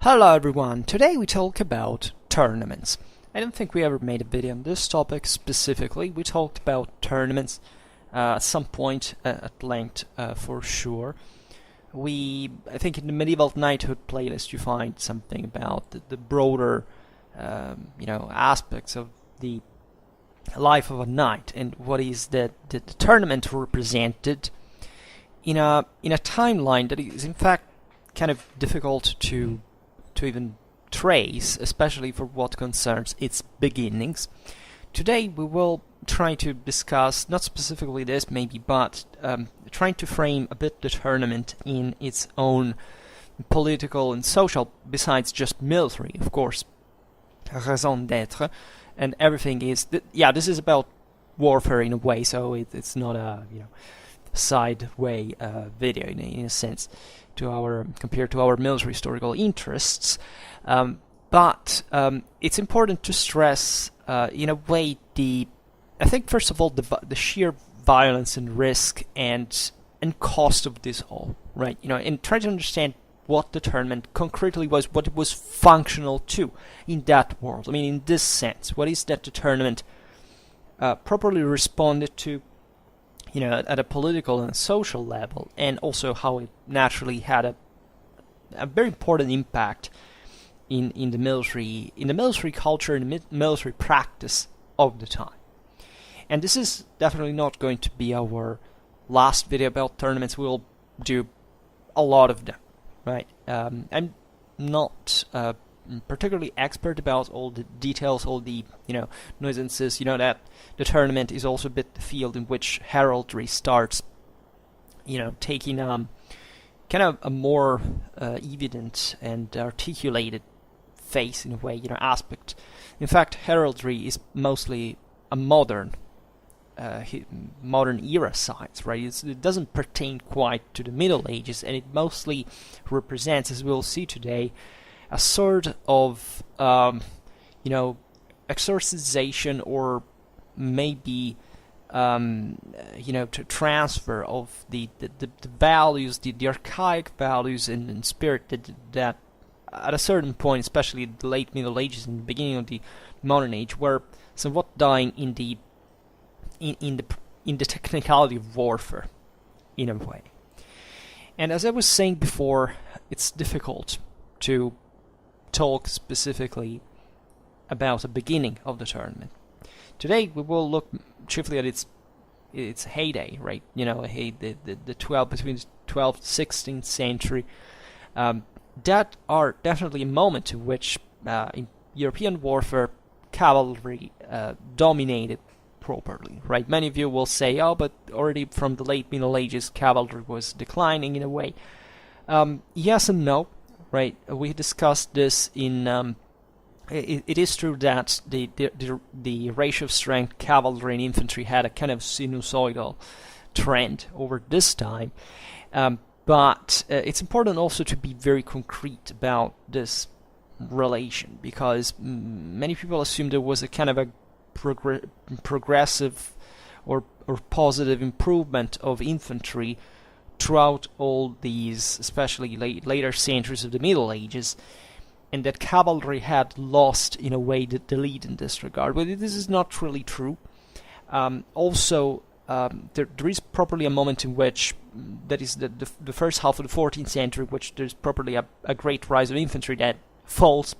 Hello everyone, today we talk about tournaments. I don't think we ever made a video on this topic specifically. We talked about tournaments at some point at length for sure. I think in the Medieval Knighthood playlist you find something about the broader aspects of the life of a knight and what is the tournament represented in a timeline that is in fact kind of difficult to even trace, especially for what concerns its beginnings. Today we will try to discuss, not specifically this maybe, but trying to frame a bit the tournament in its own political and social, besides just military, of course, raison d'être, and everything is, this is about warfare in a way, so it's not a side way video in a sense compared to our military historical interests, but it's important to stress in a way I think first of all the sheer violence and risk and cost of this all, right? And try to understand what the tournament concretely was, what it was functional to in that world. I mean, in this sense, what is that the tournament properly responded to, at a political and social level, and also how it naturally had a very important impact in the military culture and the military practice of the time. And this is definitely not going to be our last video about tournaments. We'll do a lot of them, right? I'm not particularly expert about all the details, all the nuisances. That the tournament is also a bit the field in which heraldry starts taking kind of a more evident and articulated face, in a way, aspect. In fact, heraldry is mostly a modern era science, right? It doesn't pertain quite to the Middle Ages, and it mostly represents, as we'll see today, a sort of exorcization, or maybe to transfer of the values, the archaic values and spirit that at a certain point, especially the late Middle Ages and the beginning of the modern age, were somewhat dying in the technicality of warfare, in a way. And as I was saying before, it's difficult to talk specifically about the beginning of the tournament. Today we will look chiefly at its heyday, right? Between the 12th and 16th century. That are definitely a moment in which in European warfare cavalry dominated properly, right? Many of you will say, but already from the late Middle Ages cavalry was declining in a way. Yes and no, right? We discussed this in it is true that the ratio of strength cavalry and infantry had a kind of sinusoidal trend over this time, but it's important also to be very concrete about this relation, because many people assume there was a kind of a progressive or positive improvement of infantry throughout all these, especially later centuries of the Middle Ages, and that cavalry had lost, in a way, the lead in this regard. But this is not really true. Also, there is properly a moment in which, that is the first half of the 14th century, which there's properly a great rise of infantry that falls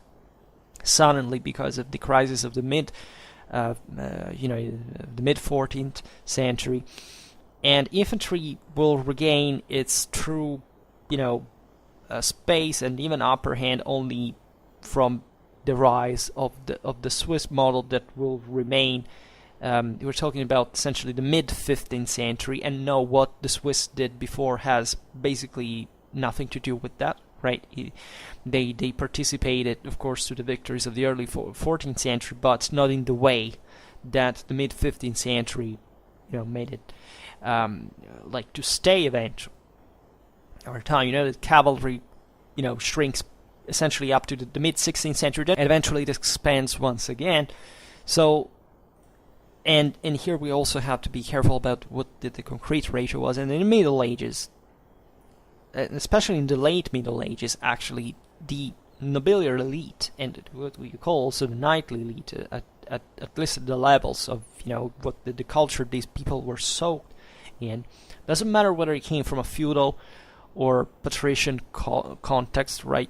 suddenly because of the crisis of the mid 14th century, and infantry will regain its true, space and even upper hand only from the rise of the Swiss model that will remain. We're talking about essentially the mid 15th century, and what the Swiss did before has basically nothing to do with that, right? They participated, of course, to the victories of the early 14th century, but not in the way that the mid 15th century, made it like to stay eventually over time. The cavalry, shrinks essentially up to the mid 16th century, and eventually it expands once again. So, and here we also have to be careful about what the concrete ratio was. And in the Middle Ages, especially in the late Middle Ages, actually, the nobiliar elite and what we call also the knightly elite at least at the levels of what the culture these people were soaked in. Doesn't matter whether it came from a feudal or patrician context, right?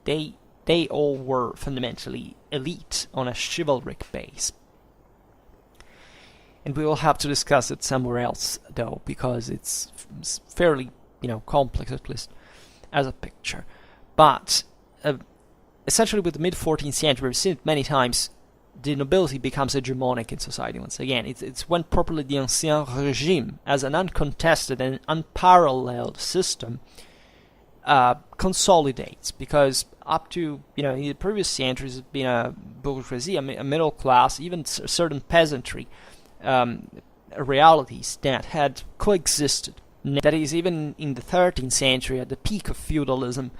They all were fundamentally elite on a chivalric base. And we will have to discuss it somewhere else, though, because it's fairly, complex, at least as a picture. But essentially, with the mid-14th century, we've seen it many times, the nobility becomes hegemonic in society once again. It's when properly the Ancien Regime, as an uncontested and unparalleled system, consolidates, because up to in the previous centuries, it's been a bourgeoisie, a middle class, even certain peasantry realities that had coexisted. That is, even in the 13th century, at the peak of feudalism,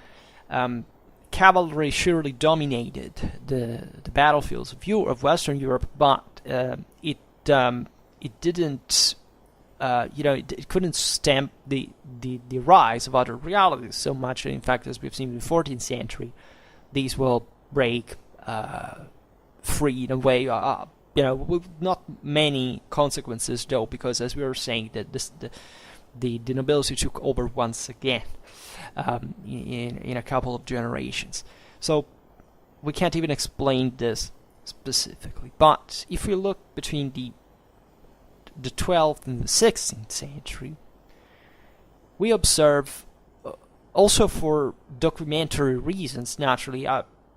cavalry surely dominated the battlefields of Western Europe, but it didn't. It couldn't stamp the rise of other realities so much. In fact, as we've seen in the 14th century, these will break free in a way, with not many consequences, though, because as we were saying, that the nobility took over once again in a couple of generations. So we can't even explain this specifically. But if we look between the 12th and the 16th century, we observe, also for documentary reasons, naturally,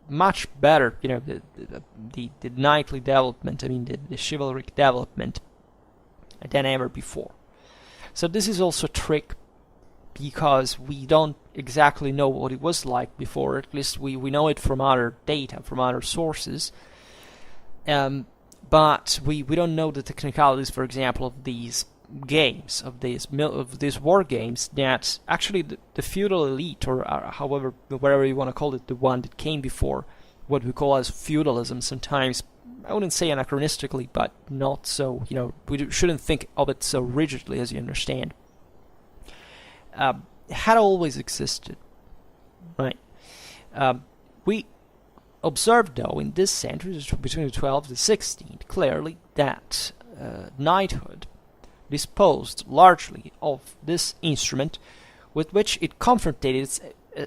much better, the knightly development, the chivalric development than ever before. So this is also a trick, because we don't exactly know what it was like before. At least we know it from other data, from other sources. But we don't know the technicalities, for example, of these games, of these war games, that actually the feudal elite, or however, whatever you want to call it, the one that came before what we call as feudalism, sometimes, I wouldn't say anachronistically, but not so, we shouldn't think of it so rigidly, as you understand, had always existed, right? We observed, though, in this century, between the 12th and the 16th, clearly that knighthood disposed largely of this instrument with which it confronted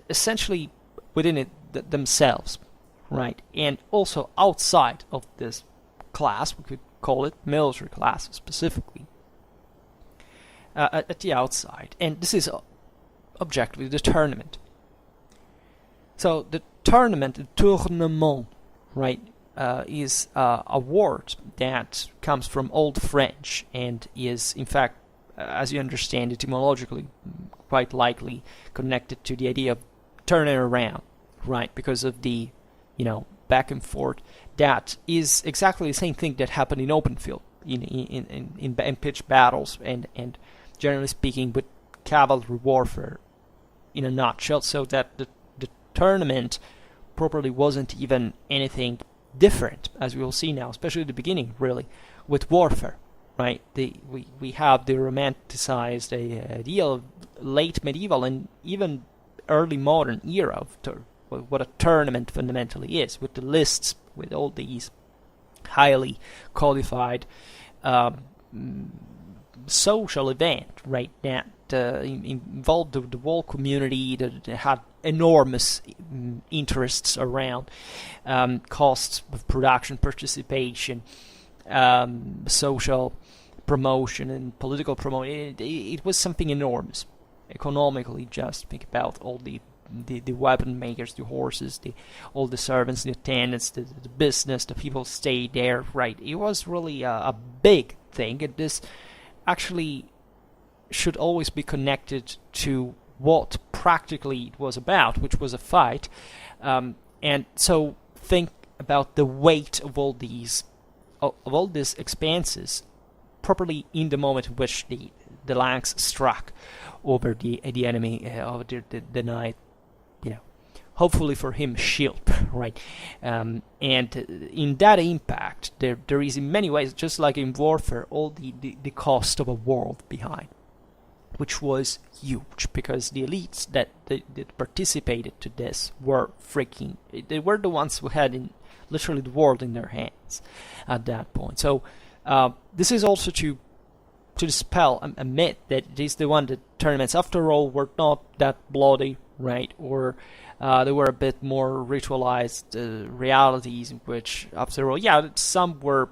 essentially within it themselves, right? And also outside of this class, we could call it military class specifically, at the outside. And this is objectively the tournament. So the tournament, the tournement, right, is a word that comes from Old French and is, in fact, as you understand, etymologically quite likely connected to the idea of turning around, right, because of the, back and forth. That is exactly the same thing that happened in open field, in pitched battles, and generally speaking, with cavalry warfare in a nutshell, so that the tournament properly wasn't even anything different, as we will see now, especially at the beginning, really, with warfare, right? We have the romanticized idea of late medieval and even early modern era of what a tournament fundamentally is, with the lists, with all these highly codified social event, right, that involved the whole community, that had enormous interests around, costs of production, participation, social promotion, and political promotion. It was something enormous, economically. Just think about all the weapon makers, the horses, all the servants, the attendants, the business, the people stayed there, right? It was really a big thing, and this actually should always be connected to what practically it was about, which was a fight. And so think about the weight of all these expanses properly in the moment in which the lance struck over the enemy of the knight, hopefully for him shield, right? And in that impact, there is in many ways, just like in warfare, all the cost of a world behind. which was huge, because the elites that participated to this were they were the ones who had literally the world in their hands at that point. So this is also to dispel a myth that it is the one that tournaments, after all, were not that bloody, right? Or they were a bit more ritualized realities in which, after all, yeah, some were,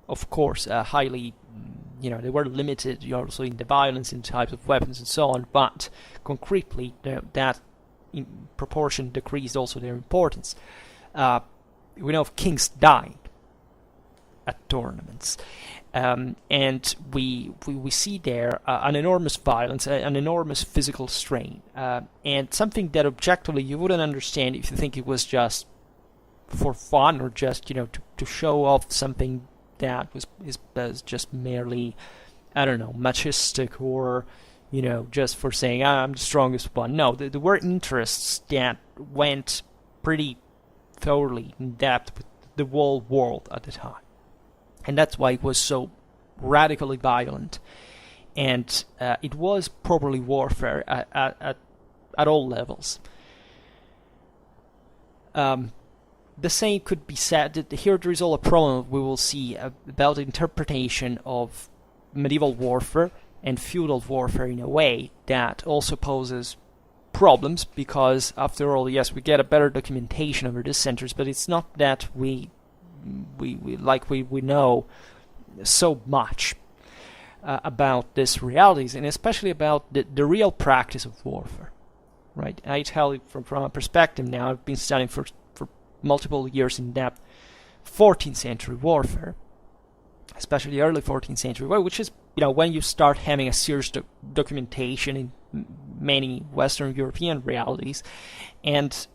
of course, highly, they were limited also in the violence, in types of weapons and so on, but concretely, that in proportion decreased also their importance. We know of kings dying at tournaments. And we see there an enormous violence, an enormous physical strain, and something that objectively you wouldn't understand if you think it was just for fun, or just to show off something that is just merely, I don't know, machistic, or just for saying I'm the strongest one. No, there were interests that went pretty thoroughly in depth with the whole world at the time. And that's why it was so radically violent. And it was properly warfare at all levels. The same could be said that here there is all a problem we will see about the interpretation of medieval warfare and feudal warfare in a way that also poses problems, because after all, yes, we get a better documentation over these centers, but it's not that we know so much about these realities, and especially about the real practice of warfare, right? I tell you from a perspective now, I've been studying for multiple years in depth 14th century warfare, especially early 14th century, which is, when you start having a serious documentation in many Western European realities, and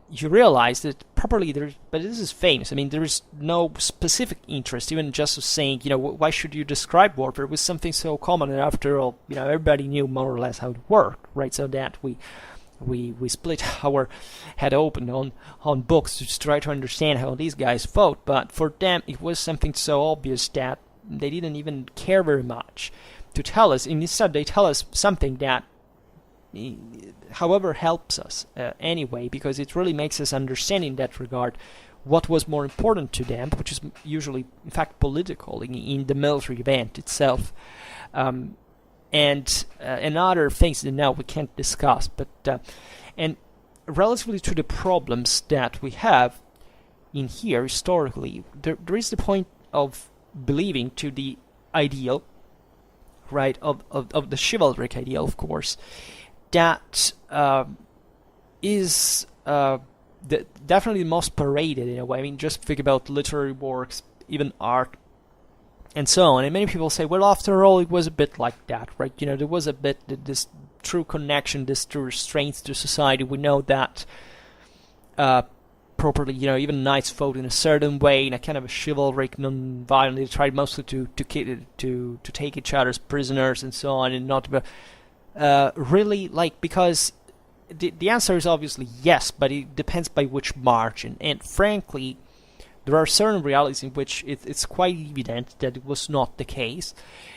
you realize that properly but this is famous. I mean, there is no specific interest, even just saying, why should you describe warfare with something so common, and after all, everybody knew more or less how it worked, right? So that we split our head open on books to try to understand how these guys fought, but for them it was something so obvious that they didn't even care very much to tell us. Instead, they tell us something that, however, helps us anyway, because it really makes us understand in that regard what was more important to them, which is usually, in fact, political in the military event itself. And other things that now we can't discuss, but and relatively to the problems that we have in here historically, there is the point of believing to the ideal, right, of the chivalric ideal, of course, that is definitely the most paraded in a way. I mean, just think about literary works, even art, and so on. And many people say, well, after all, it was a bit like that, right? There was a bit this true connection, this true restraints to society. We know that properly, even knights fought in a certain way, in a kind of a chivalric, non-violent. They tried mostly to take each other's prisoners and so on, and not really, because the answer is obviously yes, but it depends by which margin. And frankly, there are certain realities in which it's quite evident that it was not the case.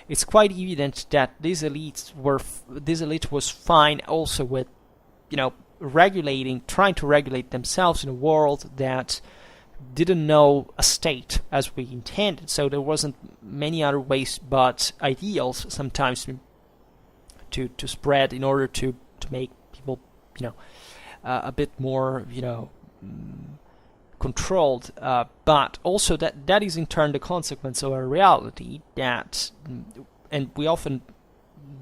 It's quite evident that this elite was fine also with, trying to regulate themselves in a world that didn't know a state as we intended. So there wasn't many other ways but ideals sometimes to spread in order to make people, a bit more, controlled, but also that is in turn the consequence of a reality that, and we often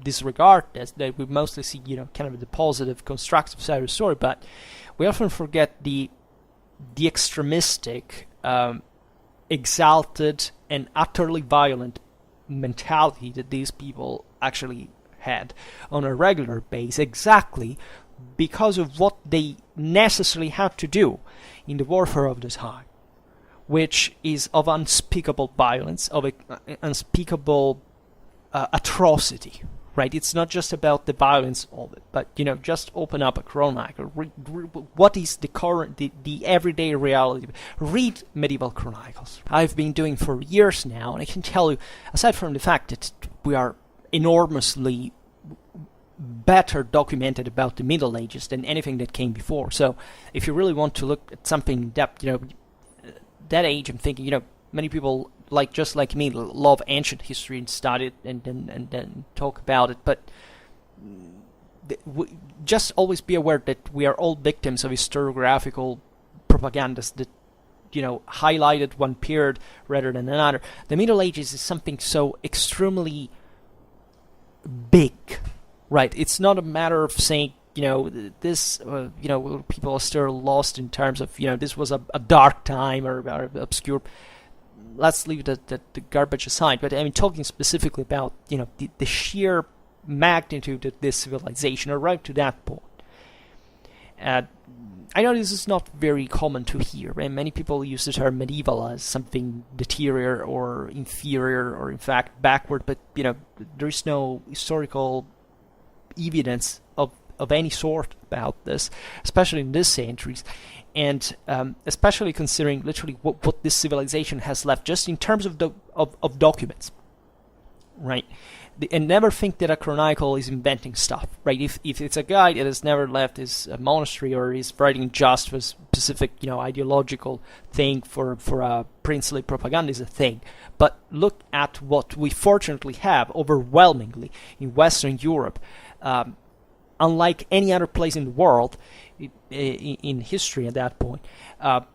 disregard this, that we mostly see, kind of the positive, constructive side of the story, but we often forget the extremistic, exalted, and utterly violent mentality that these people actually had on a regular basis, exactly because of what they necessarily had to do in the warfare of the time, which is of unspeakable violence, of unspeakable atrocity, right? It's not just about the violence of it, but, just open up a chronicle. What is the everyday reality? Read medieval chronicles. I've been doing for years now, and I can tell you, aside from the fact that we are enormously better documented about the Middle Ages than anything that came before. So if you really want to look at something in depth, that age, I'm thinking, many people just like me love ancient history and study it and then talk about it, but just always be aware that we are all victims of historiographical propagandas that highlighted one period rather than another. The Middle Ages is something so extremely big, right? It's not a matter of saying this people are still lost in terms of this was a dark time or obscure. Let's leave the garbage aside, but I mean, talking specifically about the sheer magnitude of this civilization arrived to that point. I know this is not very common to hear, and many people use the term medieval as something deterior or inferior or in fact backward, but there is no historical evidence of any sort about this, especially in these centuries, and especially considering literally what this civilization has left just in terms of documents, right? And never think that a chronicle is inventing stuff, right? If it's a guy that has never left his monastery or is writing just for a specific, ideological thing for a princely propaganda is a thing. But look at what we fortunately have overwhelmingly in Western Europe. Unlike any other place in the world, in history at that point, of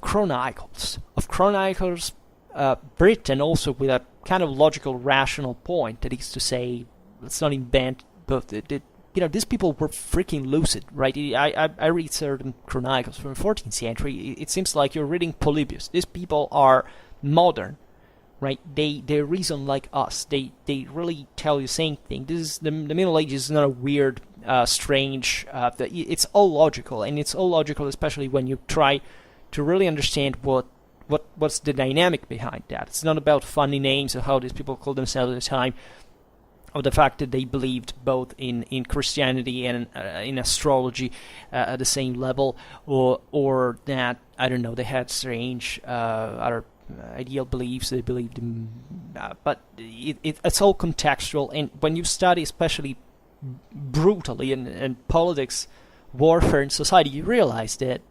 chronicles, Britain also with a kind of logical, rational point, that is to say, let's not invent, but these people were freaking lucid, right? I read certain chronicles from the 14th century. It seems like you're reading Polybius. These people are modern, right? They reason like us. They really tell you the same thing. This is the Middle Ages is not a weird, strange. It's all logical, and it's all logical, especially when you try to really understand what's the dynamic behind that. It's not about funny names or how these people call themselves at the time, or the fact that they believed both in Christianity and in astrology at the same level, or that, I don't know, they had strange other ideal beliefs they believed in, but it's all contextual. And when you study especially brutally in politics, warfare in society, you realize that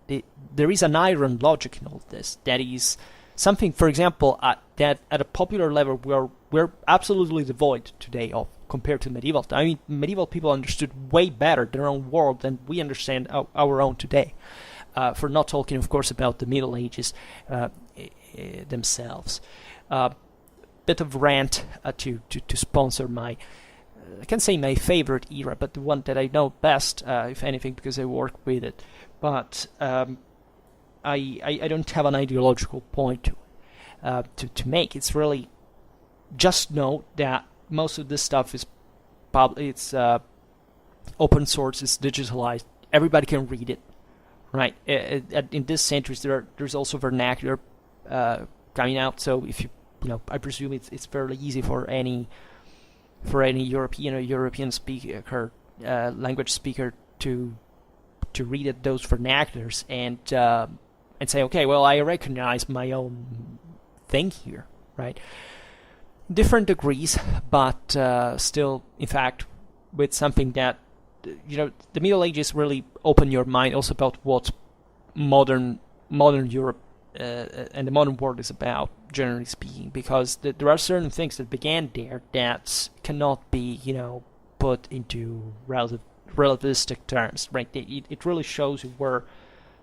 there is an iron logic in all this. That is something, for example, that at a popular level we're absolutely devoid today of, compared to medieval time. I mean, medieval people understood way better their own world than we understand our own today. For not talking, of course, about the Middle Ages themselves. Bit of rant to sponsor my. I can't say my favorite era, but the one that I know best, if anything, because I work with it. But I don't have an ideological point to make. It's really just know that most of this stuff is it's open source, it's digitalized. Everybody can read it, right? In this centuries, there's also vernacular coming out. So if I presume it's fairly easy for any European or European speaker, language speaker, to read at those vernaculars and say, okay, well, I recognize my own thing here, right? Different degrees, but still, in fact, with something that the Middle Ages really open your mind also about what modern Europe and the modern world is about, generally speaking, because there are certain things that began there that cannot be, put into relativistic terms, right? It really shows you where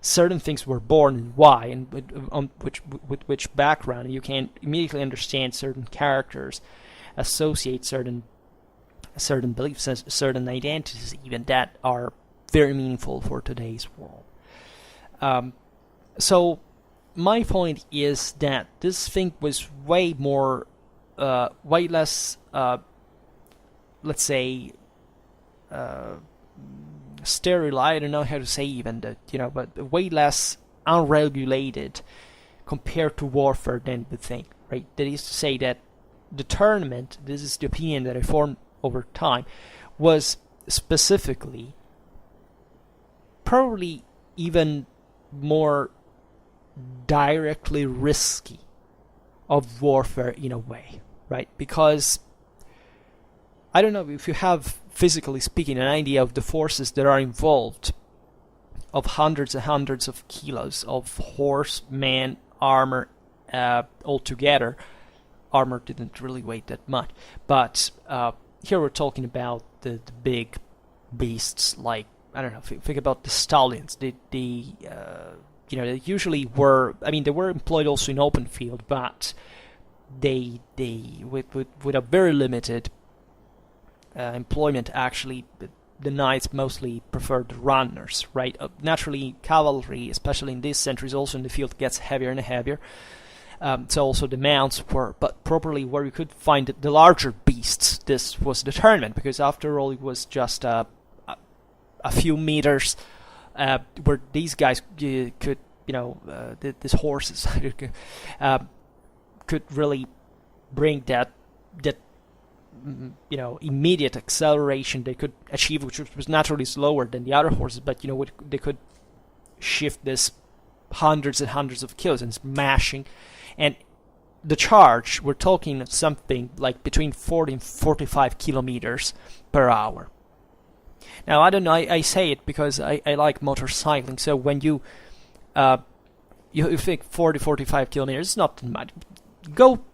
certain things were born and why, and with which background, and you can immediately understand certain characters, associate certain beliefs, certain identities, even that are very meaningful for today's world. So my point is that this thing was way less, let's say, sterile. I don't know how to say even that, but way less unregulated compared to warfare than we think, right? That is to say that the tournament, this is the opinion that I formed over time, was specifically probably even more directly risky of warfare in a way, right? Because I don't know if you have physically speaking, an idea of the forces that are involved, of hundreds and hundreds of kilos of horse, man, armor altogether. Armor didn't really weigh that much, but here we're talking about the big beasts, like, I don't know, think about the stallions. They usually were, I mean, they were employed also in open field, but they with a very limited employment, actually. The knights mostly preferred runners, right? Naturally, cavalry, especially in these centuries, also in the field, gets heavier and heavier. So also the mounts were, but properly where you could find the larger beasts, this was the tournament, because after all, it was just a few meters where these guys could, these horses could really bring that immediate acceleration they could achieve, which was naturally slower than the other horses, but they could shift this hundreds and hundreds of kilos and smashing. And the charge, we're talking something like between 40 and 45 kilometers per hour. Now, I don't know, I say it because I like motorcycling, so when you think 40, 45 kilometers, it's not much. Go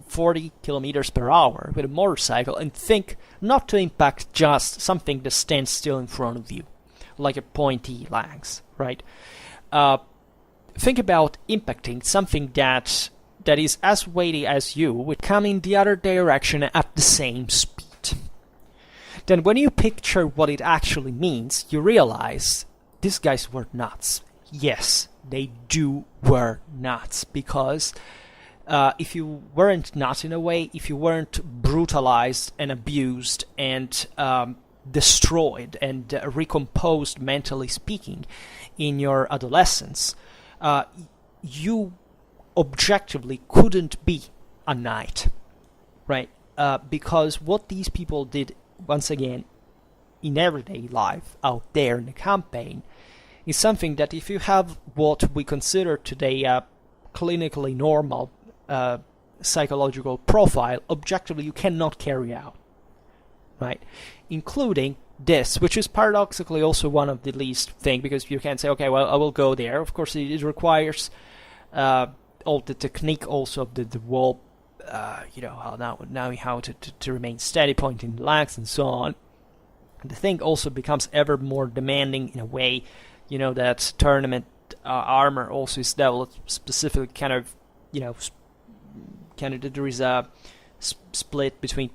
40 kilometers per hour with a motorcycle and think not to impact just something that stands still in front of you, like a pointy lance, right? Think about impacting something that is as weighty as you would come in the other direction at the same speed. Then when you picture what it actually means, you realize these guys were nuts. Yes, they were nuts, because if you weren't nuts in a way, if you weren't brutalized and abused and destroyed and recomposed, mentally speaking, in your adolescence, you objectively couldn't be a knight, right? Because what these people did, once again, in everyday life out there in the campaign, is something that if you have what we consider today a clinically normal psychological profile, objectively you cannot carry out, right? Including this, which is paradoxically also one of the least thing, because you can say, okay, well, I will go there. Of course, it requires all the technique also of the wall, how to remain steady, pointing the legs and so on. The thing also becomes ever more demanding in a way, that tournament armor also is developed specifically there is a split between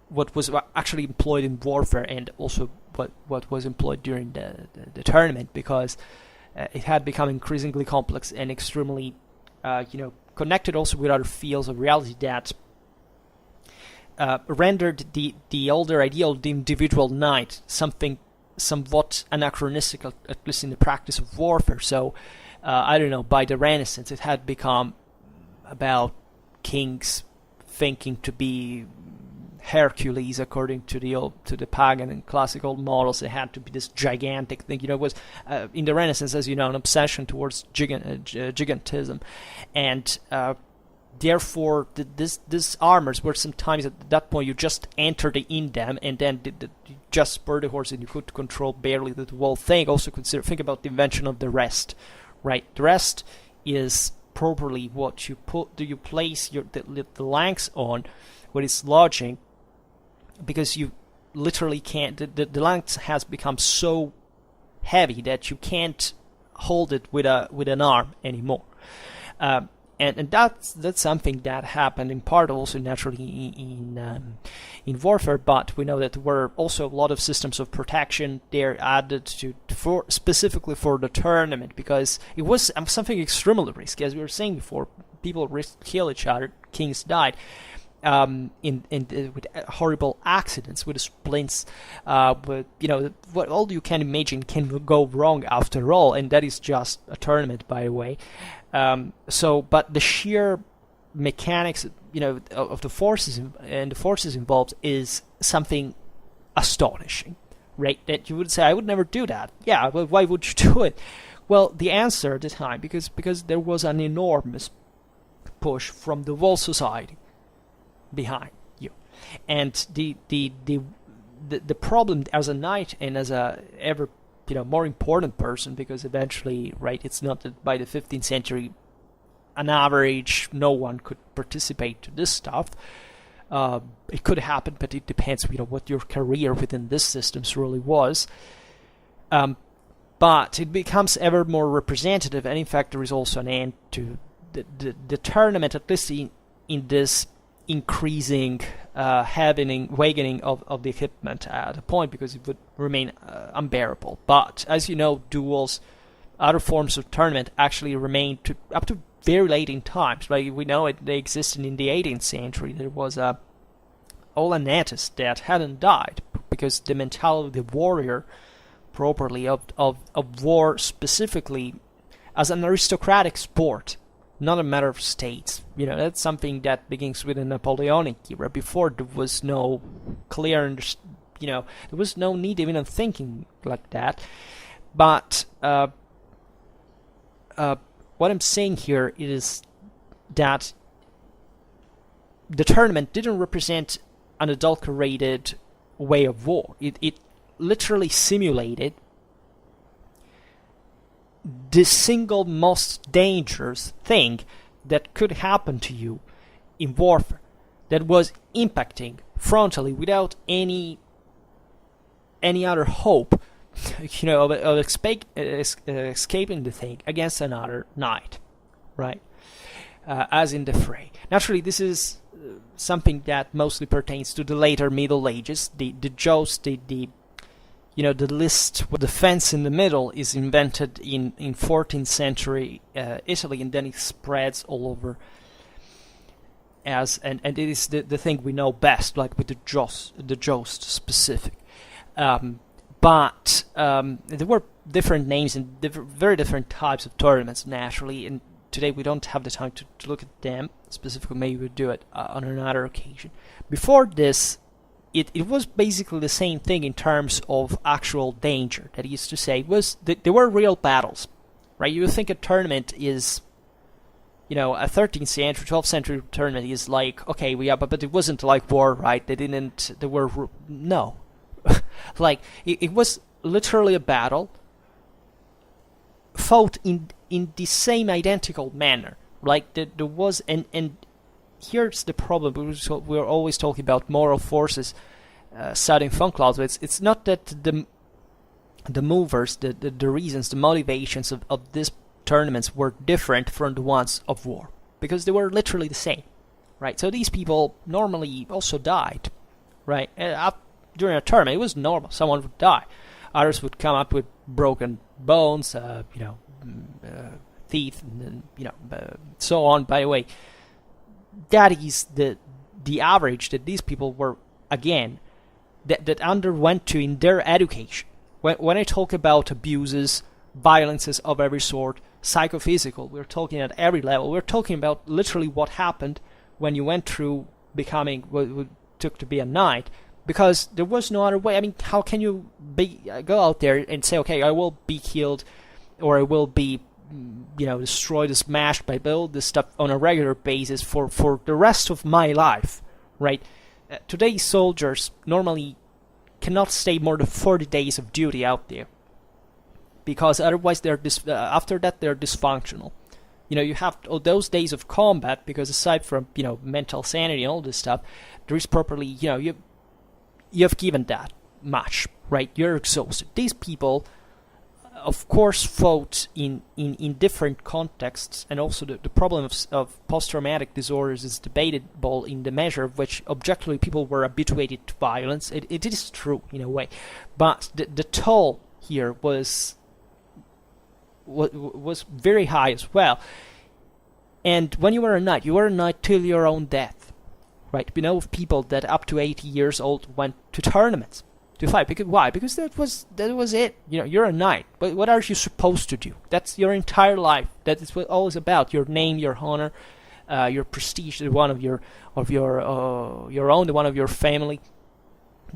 what was actually employed in warfare and also what was employed during the tournament, because it had become increasingly complex and extremely connected also with other fields of reality that rendered the older ideal of the individual knight somewhat anachronistic, at least in the practice of warfare. So I don't know, by the Renaissance it had become about kings thinking to be Hercules according to the pagan and classical models. They had to be this gigantic thing. It was in the Renaissance, as you know, an obsession towards gigantism, and therefore these armors were sometimes at that point you just entered in them and then you just spur the horse and you could control barely the whole thing. Also think about the invention of the rest, right? The rest is properly what you place the lengths on when it's lodging, because you literally can't, the length has become so heavy that you can't hold it with an arm anymore. And that's something that happened in part also naturally in warfare, but we know that there were also a lot of systems of protection there added specifically for the tournament, because it was something extremely risky. As we were saying before, people risked kill each other, kings died with horrible accidents, with splints, but what all you can imagine can go wrong after all, and that is just a tournament, by the way. But the sheer mechanics, of the forces and the forces involved is something astonishing, right? That you would say, I would never do that. Yeah, well, why would you do it? Well, the answer at the time, because there was an enormous push from the whole society behind you, and the the problem as a knight and as a ever more important person, because eventually, right, it's not that by the 15th century on average no one could participate to this stuff. It could happen, but it depends what your career within this systems really was. But it becomes ever more representative, and in fact there is also an end to the tournament, at least in this increasing wagoning of the equipment at a point, because it would remain unbearable. But as you know, duels, other forms of tournament actually remain up to very late in times. Right? We know they existed in the 18th century. There was a Olanetus that hadn't died, because the mentality of the warrior, properly of war specifically, as an aristocratic sport, not a matter of states. That's something that begins with the Napoleonic era. Before, there was no clear, there was no need even of thinking like that. But what I'm saying here is that the tournament didn't represent an adulterated way of war. It literally simulated the single most dangerous thing that could happen to you in warfare, that was impacting frontally without any other hope of escaping the thing against another knight, right? As in the fray. Naturally, this is something that mostly pertains to the later Middle Ages. The joust, the list with the fence in the middle is invented in 14th century Italy, and then it spreads all over and it is the thing we know best, like with the joust specific. But there were different names and very different types of tournaments, naturally, and today we don't have the time to look at them specifically. Maybe we'll do it on another occasion. Before this, it was basically the same thing in terms of actual danger. That is to say, there were real battles, right? You think a tournament is, a 13th century, 12th century tournament is like, okay, but it wasn't like war, right? No. Like, it was literally a battle fought in the same identical manner. Like, there was, and here's the problem, because we're always talking about moral forces studying von Clausewitz. It's not that the movers, the reasons, the motivations of these tournaments were different from the ones of war, because they were literally the same, right? So these people normally also died, right? During a tournament, it was normal. Someone would die. Others would come up with broken bones, teeth, and so on. By the way, that is the average that these people were, again, that underwent to in their education. When I talk about abuses, violences of every sort, psychophysical, we're talking at every level. We're talking about literally what happened when you went through becoming what it took to be a knight, because there was no other way. I mean, how can you go out there and say, okay, I will be killed, or I will be destroyed, smashed by all this stuff on a regular basis for the rest of my life, right? Today's soldiers normally cannot stay more than 40 days of duty out there, because otherwise after that they're dysfunctional. You have all those days of combat, because aside from mental sanity and all this stuff, there is properly you have given that much, right? You're exhausted. These people, of course, fought in different contexts, and also the problem of post-traumatic disorders is debatable in the measure of which objectively people were habituated to violence. It is true in a way, but the toll here was very high as well. And when you were a knight till your own death, right? We know of people that up to 80 years old went to tournaments to fight. Why? Because that was it. You're a knight. But what are you supposed to do? That's your entire life. That is what all is about. Your name, your honor, your prestige, the one of your own, the one of your family.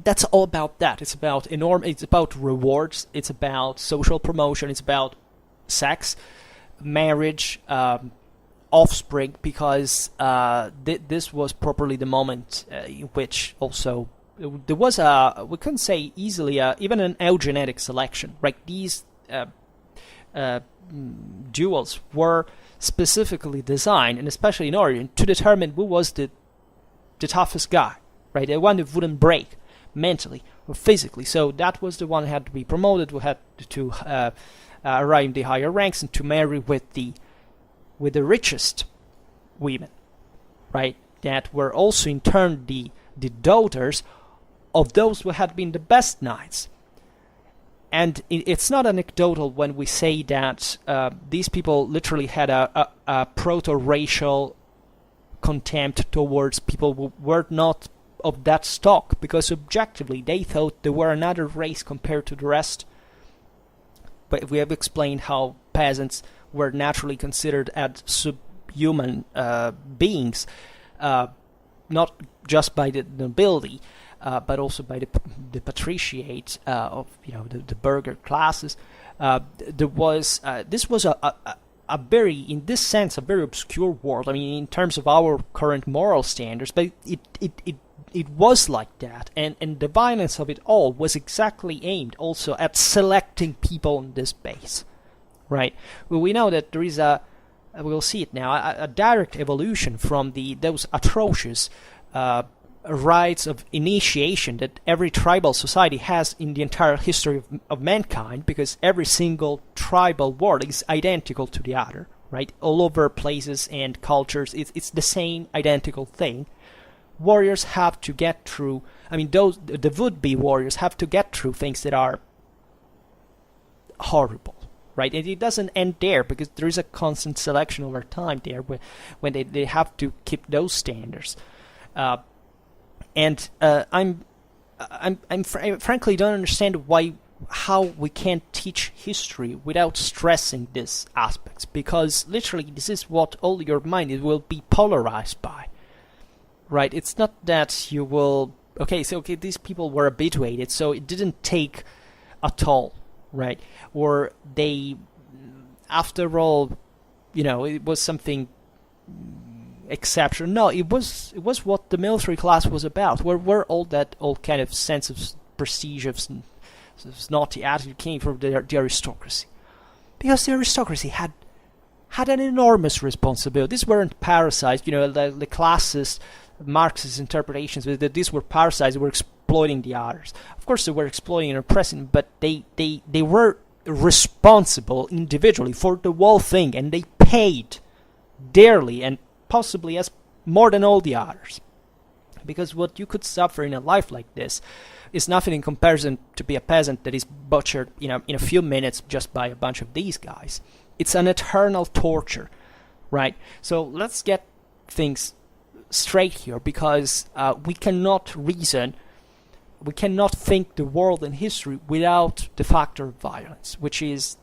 That's all about that. It's about It's about rewards. It's about social promotion. It's about sex, marriage, offspring, because this was properly the moment in which also there was we couldn't say easily even an eugenetic selection, right? These duels were specifically designed, and especially in origin, to determine who was the toughest guy, right? The one that wouldn't break mentally or physically. So that was the one who had to be promoted, who had to arrive in the higher ranks and to marry with the richest women, right? That were also in turn the daughters of those who had been the best knights. And it's not anecdotal when we say that these people literally had a proto-racial contempt towards people who were not of that stock, because objectively they thought they were another race compared to the rest. But we have explained how peasants were naturally considered as subhuman beings, not just by the nobility, but also by the patriciate of the burgher classes. This was a very, in this sense, a very obscure world. I mean, in terms of our current moral standards, but it was like that, and the violence of it all was exactly aimed also at selecting people on this base, right? Well, we know that there is we'll see it now, a direct evolution from those atrocious rites of initiation that every tribal society has in the entire history of mankind, because every single tribal world is identical to the other, right? All over places and cultures, it's the same identical thing. Warriors have to get through, the would-be warriors have to get through things that are horrible, right? And it doesn't end there, because there is a constant selection over time there when they have to keep those standards. And I frankly don't understand how we can't teach history without stressing these aspects, because literally this is what all your mind will be polarized by, right? It's not that you will these people were habituated, so it didn't take a toll, right? Or they, after all, it was something exceptional. No, it was what the military class was about. Where all kind of sense of prestige, of naughty attitude came from the aristocracy, because the aristocracy had an enormous responsibility. These weren't parasites, the classist Marxist interpretations that these were parasites that were exploiting the others. Of course, they were exploiting and oppressing, but they were responsible individually for the whole thing, and they paid dearly, and possibly as more than all the others. Because what you could suffer in a life like this is nothing in comparison to be a peasant that is butchered in a few minutes just by a bunch of these guys. It's an eternal torture, right? So let's get things straight here, because we cannot think the world and history without the factor of violence, which is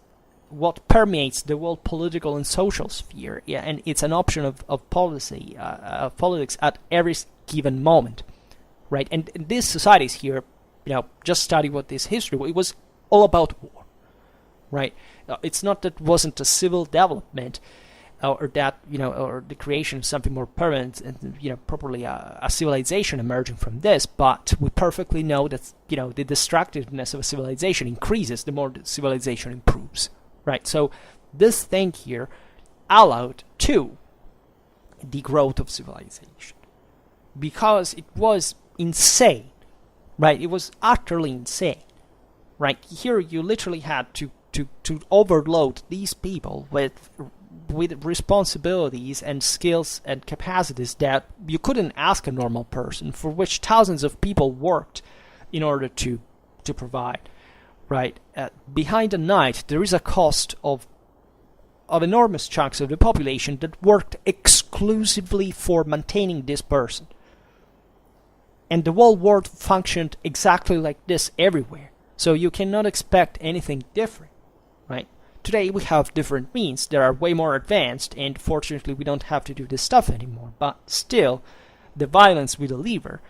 what permeates the world political and social sphere. Yeah, and it's an option of policy, of politics at every given moment, right? And these societies here, just study what this history was. It was all about war, right? It's not that it wasn't a civil development, or that, or the creation of something more permanent and, properly a civilization emerging from this, but we perfectly know that, the destructiveness of a civilization increases the more the civilization improves, right? So this thing here allowed to the growth of civilization, because it was insane, right? It was utterly insane, right? Here you literally had to overload these people with responsibilities and skills and capacities that you couldn't ask a normal person, for which thousands of people worked in order to provide, right? Behind a knight, there is a cost of enormous chunks of the population that worked exclusively for maintaining this person. And the whole world functioned exactly like this everywhere. So you cannot expect anything different, right? Today we have different means that are way more advanced, and fortunately we don't have to do this stuff anymore. But still, the violence we deliver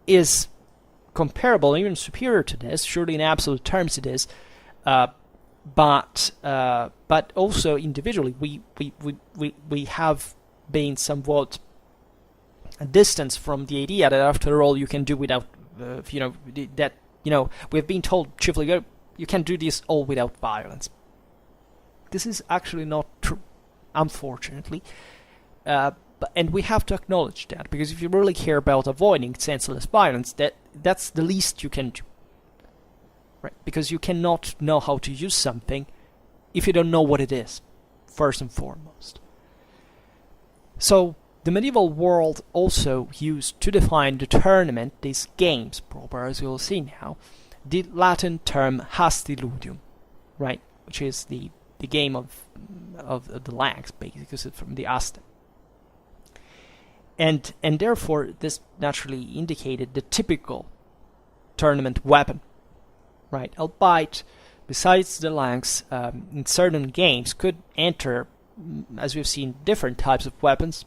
is comparable, even superior to this. Surely in absolute terms it is, but also individually we have been somewhat distance from the idea that after all you can do without, that, we've been told chiefly you can do this all without violence. This is actually not true, unfortunately. And we have to acknowledge that, because if you really care about avoiding senseless violence, that's the least you can do. Right? Because you cannot know how to use something if you don't know what it is, first and foremost. So the medieval world also used to define the tournament, these games proper, as you'll see now, the Latin term hastiludium, right, which is the game of the lags, basically, because it's from the asta. And therefore, this naturally indicated the typical tournament weapon, right? Albeit, besides the langs, in certain games could enter, as we've seen, different types of weapons.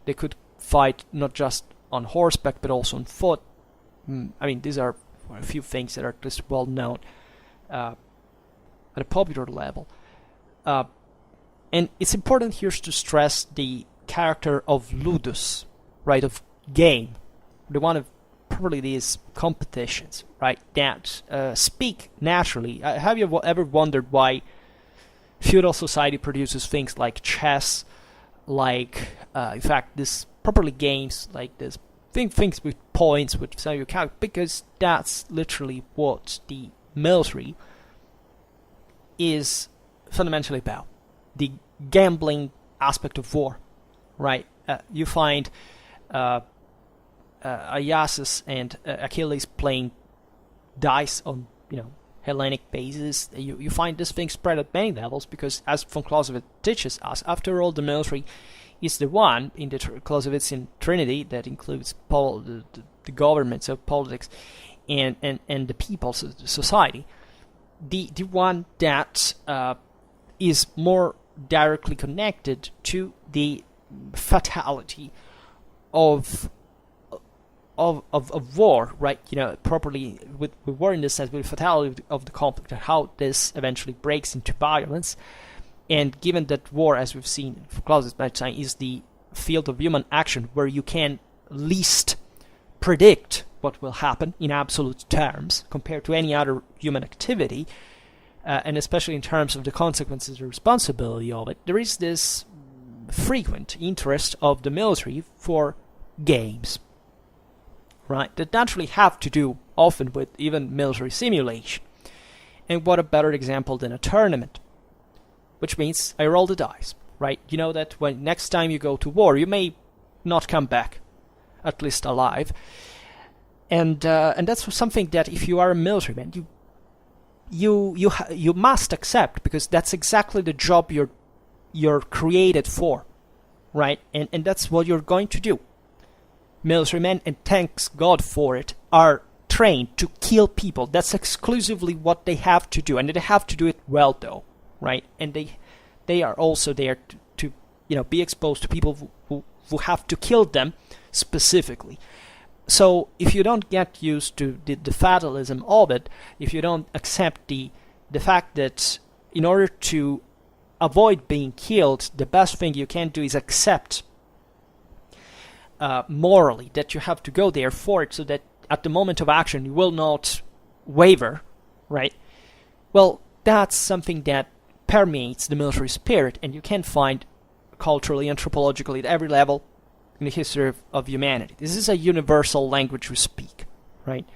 They could fight not just on horseback, but also on foot. I mean, these are a few things that are just well known at a popular level. And it's important here to stress the character of ludus, right, of game, the one of probably these competitions, right, that speak naturally. Have you ever wondered why feudal society produces things like chess, like, in fact, this properly games like this, things with points, with some you count, because that's literally what the military is fundamentally about, the gambling aspect of war, right? You find Iasus and Achilles playing dice on, Hellenic bases. You find this thing spread at many levels, because as von Clausewitz teaches us, after all, the military is the one in the Clausewitzian trinity that includes the governments of politics and the people, society, the one that is more directly connected to the fatality of war, right? Properly with war in the sense, with the fatality of the conflict, and how this eventually breaks into violence. And given that war, as we've seen for Clausewitz, is the field of human action where you can least predict what will happen in absolute terms compared to any other human activity, and especially in terms of the consequences and responsibility of it, there is this frequent interest of the military for games, right, that naturally have to do often with even military simulation. And what a better example than a tournament, which means I roll the dice, right? You know that when next time you go to war, you may not come back, at least alive. And that's something that if you are a military man, you must accept, because that's exactly the job you're created for, right? And that's what you're going to do. Military men, and thanks God for it, are trained to kill people. That's exclusively what they have to do, and they have to do it well, though, right? And they are also there to be exposed to people who have to kill them specifically. So if you don't get used to the fatalism of it, if you don't accept the fact that in order to avoid being killed, the best thing you can do is accept morally that you have to go there for it, so that at the moment of action you will not waver, right? Well, that's something that permeates the military spirit, and you can find culturally, anthropologically, at every level in the history of humanity. This is a universal language we speak, right?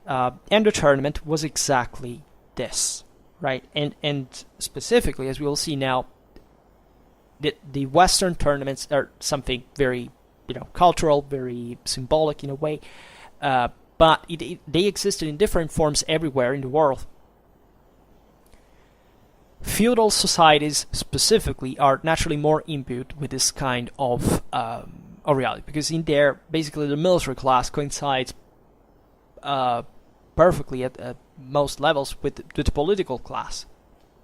And the tournament was exactly this, right? And specifically, as we will see now, the Western tournaments are something very cultural, very symbolic in a way, but they existed in different forms everywhere in the world. Feudal societies specifically are naturally more imbued with this kind of reality, because in there, basically the military class coincides perfectly at most levels with the political class,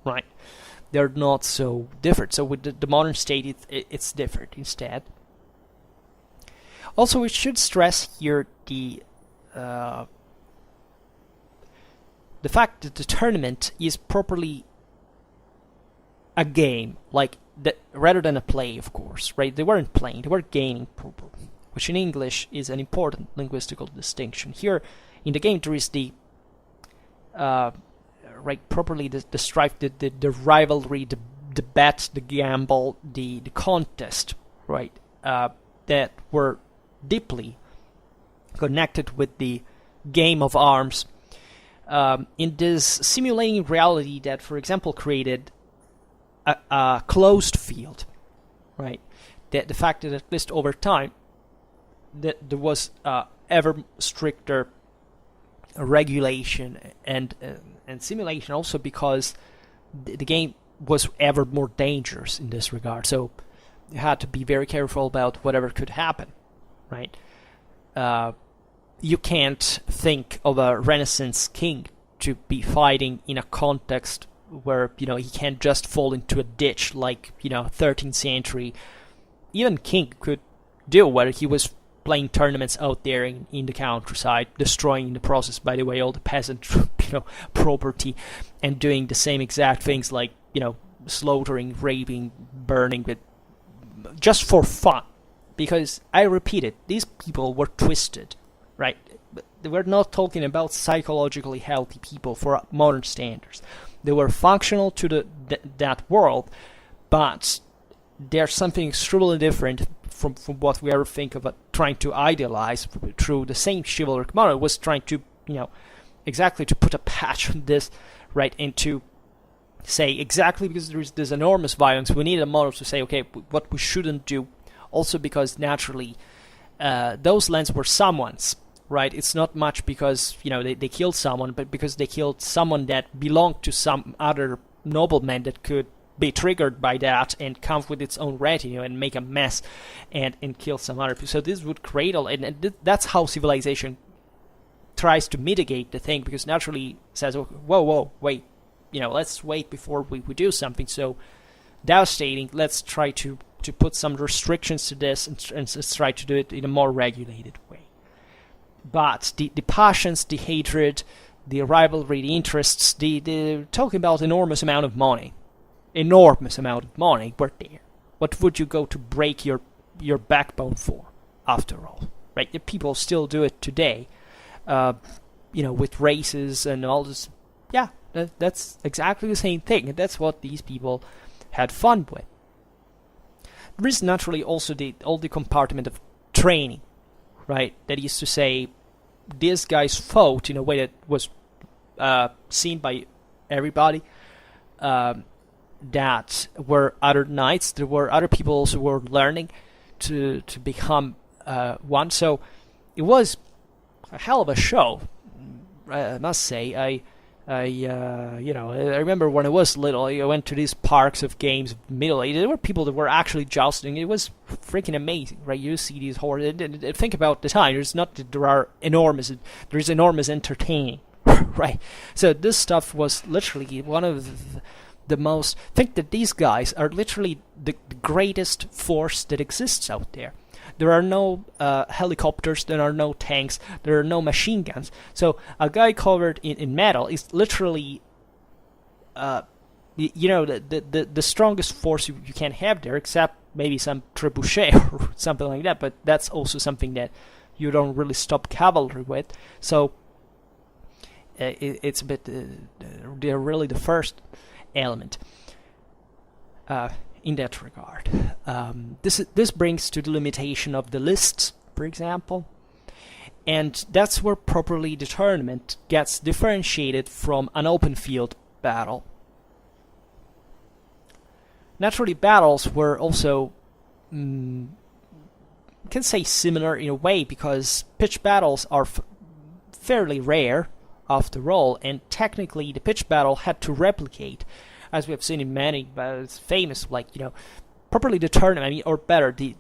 right? They're not so different. So with the modern state, it's different instead. Also, we should stress here the fact that the tournament is properly a game, like that, rather than a play, of course, right? They weren't playing; they were gaining which in English is an important linguistical distinction. Here in the game there is the properly the strife, the rivalry, the bet, the gamble, the contest, right, that were deeply connected with the game of arms, in this simulating reality that, for example, created a closed field, right? That the fact that at least over time that there was ever stricter regulation and simulation, also because the game was ever more dangerous in this regard. So you had to be very careful about whatever could happen, right? You can't think of a Renaissance king to be fighting in a context where, you know, he can't just fall into a ditch like, you know, 13th century even king could do, where he was playing tournaments out there in the countryside, destroying in the process, by the way, all the peasant property, and doing the same exact things like, you know, slaughtering, raping, burning, with just for fun. Because I repeat it, these people were twisted, right? We're not talking about psychologically healthy people for modern standards. They were functional to that world, but there's something extremely different from what we ever think of trying to idealize through the same chivalric model. Was trying to, you know, exactly to put a patch on this, right, and to say exactly because there's this enormous violence, we need a model to say, okay, what we shouldn't do. Also because naturally, those lands were someone's, right? It's not much because, you know, they killed someone, but because they killed someone that belonged to some other nobleman that could be triggered by that and come with its own retinue and make a mess and kill some other people. So this would create and that's how civilization tries to mitigate the thing, because naturally says, whoa, wait, you know, let's wait before we do something so devastating. Let's try to put some restrictions to this and let's try to do it in a more regulated way. But the passions, the hatred, the rivalry, the interests, the talking about enormous amount of money were there. What would you go to break your backbone for, after all? Right? The people still do it today, you know, with races and all this. Yeah, that's exactly the same thing, and that's what these people had fun with. There is naturally also all the compartment of training, right? That is to say, these guys fought in a way that was seen by everybody. That were other knights. There were other people also who were learning to become one. So it was a hell of a show, I must say. I remember when I was little, I went to these parks of games of Middle Age. There were people that were actually jousting. It was freaking amazing, right? You see these horses. And think about the time. There's not that there's enormous entertaining, right? So this stuff was literally one of the most. Think that these guys are literally the greatest force that exists out there. There are no helicopters, there are no tanks, there are no machine guns. So a guy covered in metal is literally, the strongest force you can have there, except maybe some trebuchet or something like that. But that's also something that you don't really stop cavalry with. So it's a bit. They're really the first element. In that regard, this brings to the limitation of the lists, for example, and that's where properly the tournament gets differentiated from an open field battle. Naturally, battles were also, can say similar in a way, because pitched battles are fairly rare after all, and technically the pitched battle had to replicate, as we have seen in many famous, like, you know, properly the tournament, I mean, or better, the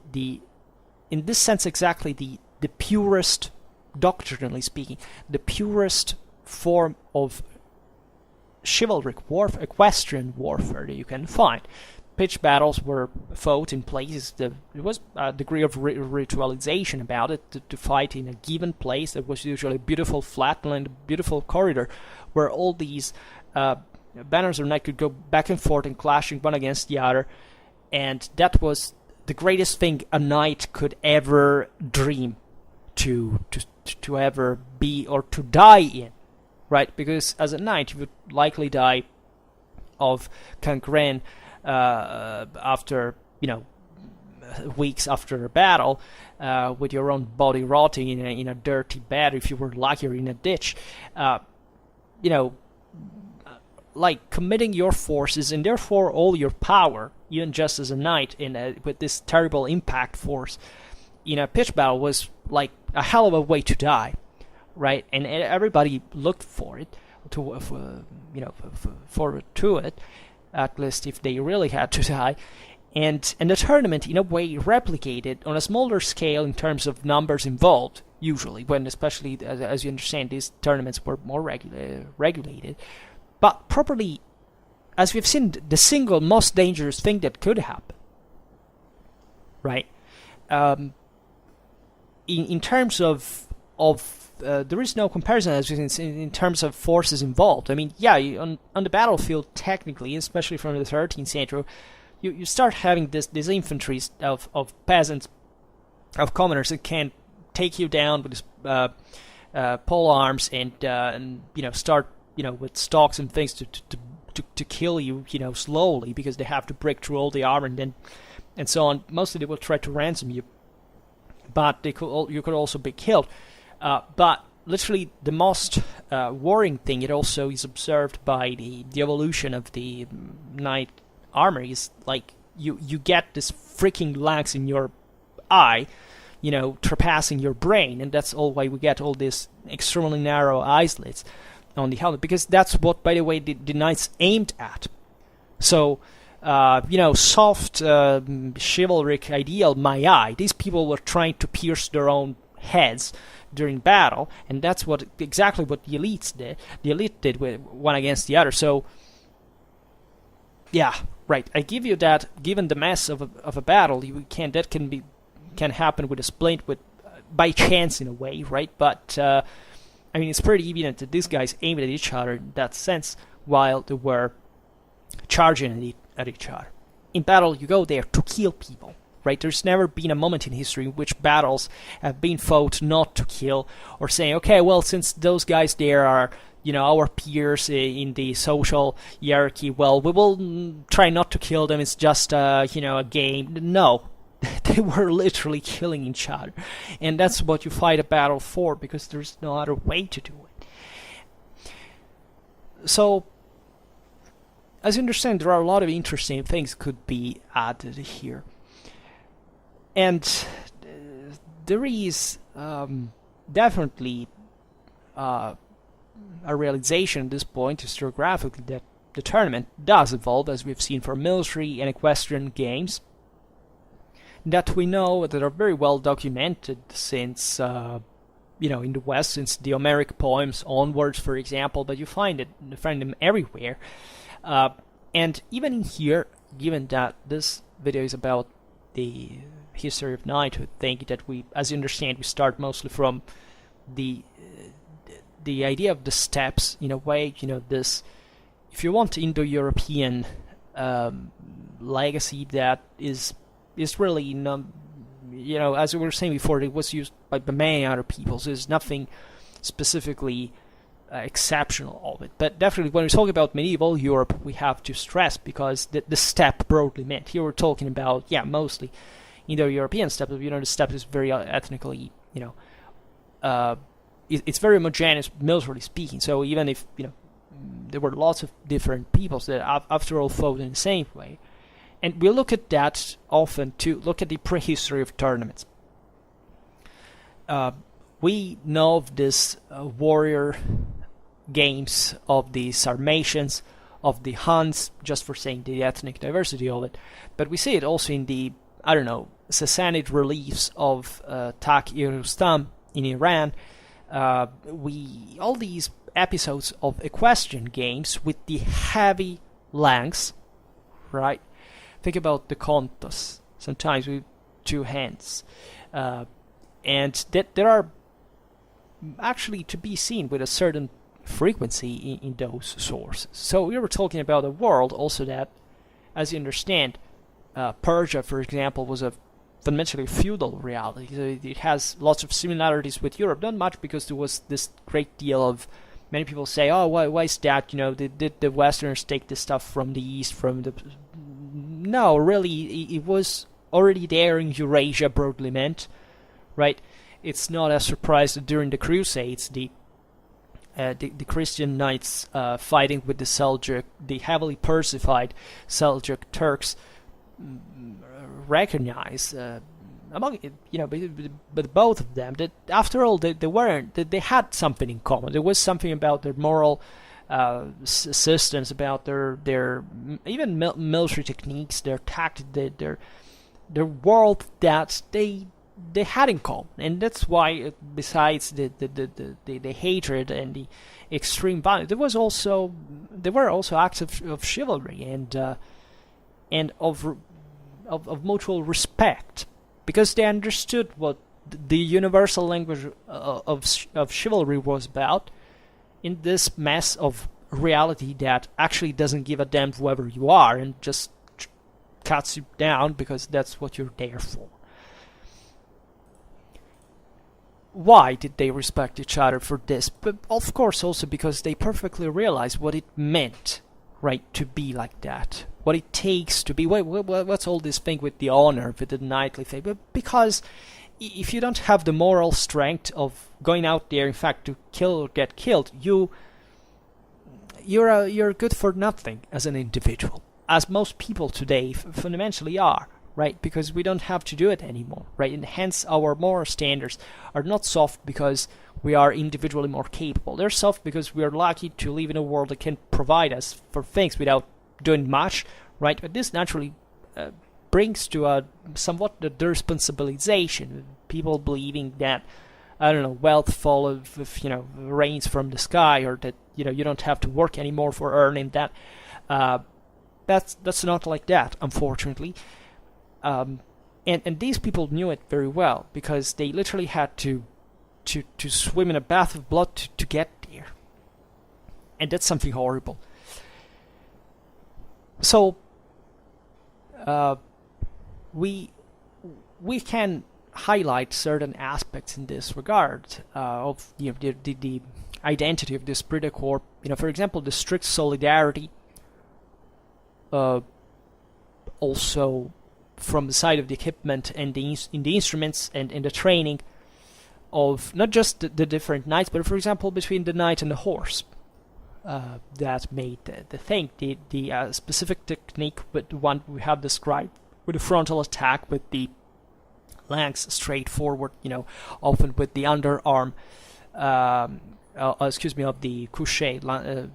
in this sense exactly the purest, doctrinally speaking, the purest form of chivalric warfare, equestrian warfare that you can find. Pitched battles were fought in places. There was a degree of ritualization about it, to fight in a given place. There was usually a beautiful flatland, a beautiful corridor, where all these banners or knights could go back and forth and clashing one against the other, and that was the greatest thing a knight could ever dream to ever be or to die in, right? Because as a knight, you would likely die of gangrene after, weeks after a battle, with your own body rotting in a dirty bed, if you were lucky, or in a ditch. Like committing your forces and therefore all your power, even just as a knight, with this terrible impact force in a pitch battle, was like a hell of a way to die, right? And everybody looked forward to it, at least if they really had to die. And the tournament, in a way, replicated on a smaller scale in terms of numbers involved, usually, when especially, as you understand, these tournaments were more regulated. But properly, as we've seen, the single most dangerous thing that could happen, right? In terms of there is no comparison as in terms of forces involved. I mean, yeah, on the battlefield, technically, especially from the 13th century, you start having this infantry of peasants, of commoners that can take you down with pole arms and start with stalks and things to kill you slowly, because they have to break through all the armor and so on. Mostly they will try to ransom you, but you could also be killed. But literally the most worrying thing, it also is observed by the evolution of the knight armor, is like you get this freaking lens in your eye, trespassing your brain, and that's all why we get all these extremely narrow eye slits on the helmet, because that's what, by the way, the knights aimed at. So, soft, chivalric ideal, my eye, these people were trying to pierce their own heads during battle, and that's exactly what the elites did. The elite did with one against the other. So, yeah, right. I give you that. Given the mess of a battle, that can happen with a splint, by chance in a way, right? But it's pretty evident that these guys aimed at each other in that sense, while they were charging at each other. In battle, you go there to kill people, right? There's never been a moment in history in which battles have been fought not to kill, or saying, okay, well, since those guys there are, our peers in the social hierarchy, well, we will try not to kill them. It's just, a game. No. They were literally killing each other. And that's what you fight a battle for, because there's no other way to do it. So, as you understand, there are a lot of interesting things could be added here. And there is definitely a realization at this point, historiographically, that the tournament does evolve, as we've seen for military and equestrian games, that we know that are very well documented since, in the West, since the Homeric poems onwards, for example, but you find them everywhere. And even in here, given that this video is about the history of knighthood, think that as you understand, we start mostly from the idea of the steps, in a way, this, if you want, Indo-European legacy that is really, as we were saying before, it was used by many other peoples. There's nothing specifically exceptional of it. But definitely, when we talk about medieval Europe, we have to stress, because the steppe broadly meant. Here we're talking about, mostly Indo-European steppe. The steppe is very ethnically, it's very homogeneous, militarily speaking. So even if, there were lots of different peoples that, after all, fought in the same way. And we look at that often to look at the prehistory of tournaments. We know of this warrior games of the Sarmatians, of the Huns, just for saying the ethnic diversity of it. But we see it also in the, Sassanid reliefs of Tak-i-Rustam in Iran. All these episodes of equestrian games with the heavy lengths, right? Think about the contos, sometimes with two hands. And that there are actually to be seen with a certain frequency in those sources. So we were talking about a world also that, as you understand, Persia, for example, was a fundamentally feudal reality. So it has lots of similarities with Europe, not much because there was this great deal of, many people say, oh, why is that? Did the Westerners take this stuff from the East, from the... No, really, it was already there in Eurasia, broadly meant, right? It's not a surprise that during the Crusades, the Christian knights fighting with the Seljuk, the heavily Persified Seljuk Turks, recognize among but both of them that after all they had something in common. There was something about their moral systems, about their even military techniques, their tactics, their world that they had in common, and that's why besides the hatred and the extreme violence, there were also acts of chivalry and of mutual respect, because they understood what the universal language of chivalry was about in this mess of reality that actually doesn't give a damn whoever you are and just cuts you down because that's what you're there for. Why did they respect each other for this? But of course also because they perfectly realized what it meant, right, to be like that. What it takes to be... What's all this thing with the honor, with the knightly thing? But because if you don't have the moral strength of going out there, in fact, to kill or get killed, you're good for nothing as an individual, as most people today fundamentally are, right? Because we don't have to do it anymore, right? And hence our moral standards are not soft because we are individually more capable. They're soft because we are lucky to live in a world that can provide us for things without doing much, right? But this naturally brings to a somewhat the responsabilization. People believing that, I don't know, wealth follows, rains from the sky, or that you don't have to work anymore for earning that. That's not like that, unfortunately. And these people knew it very well because they literally had to swim in a bath of blood to get there, and that's something horrible. So we can highlight certain aspects in this regard of the identity of the British Corps. For example, the strict solidarity. Also, from the side of the equipment and in the instruments and in the training of not just the different knights, but for example between the knight and the horse. That made the thing, the specific technique with the one we have described, with the frontal attack, with the lance straight forward, often with the underarm, of the couché,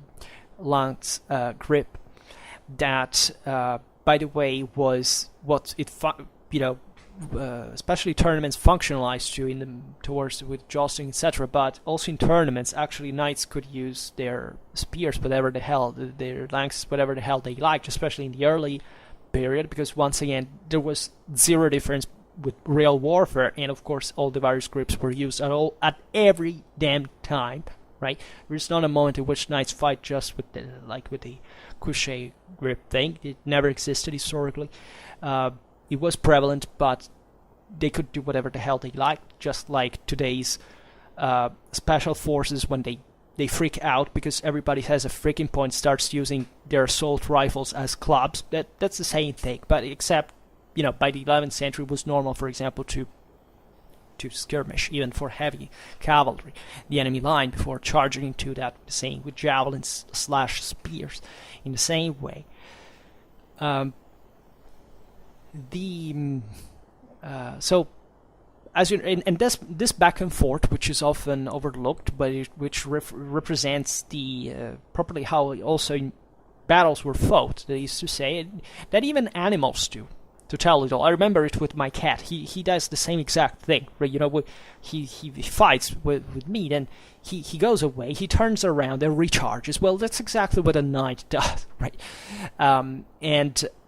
lance grip. That, by the way, was what it, especially tournaments functionalized to with jousting, etc. But also in tournaments, actually, knights could use their spears, whatever the hell, their lances, whatever the hell they liked, especially in the early period, because once again, there was zero difference with real warfare, and of course, all the various grips were used at every damn time, right? There's not a moment in which knights fight just with the couché grip thing. It never existed historically. It was prevalent, but they could do whatever the hell they liked, just like today's special forces when they freak out because everybody has a freaking point, starts using their assault rifles as clubs. That's the same thing, but except, by the 11th century it was normal, for example, to skirmish, even for heavy cavalry, the enemy line before charging into that, same with javelins / spears, in the same way. So as and this back and forth, which is often overlooked, but which represents the properly how also in battles were fought. They used to say that even animals do. To tell it all, I remember it with my cat. He does the same exact thing. Right? He fights with me, then he goes away. He turns around and recharges. Well, that's exactly what a knight does, right? And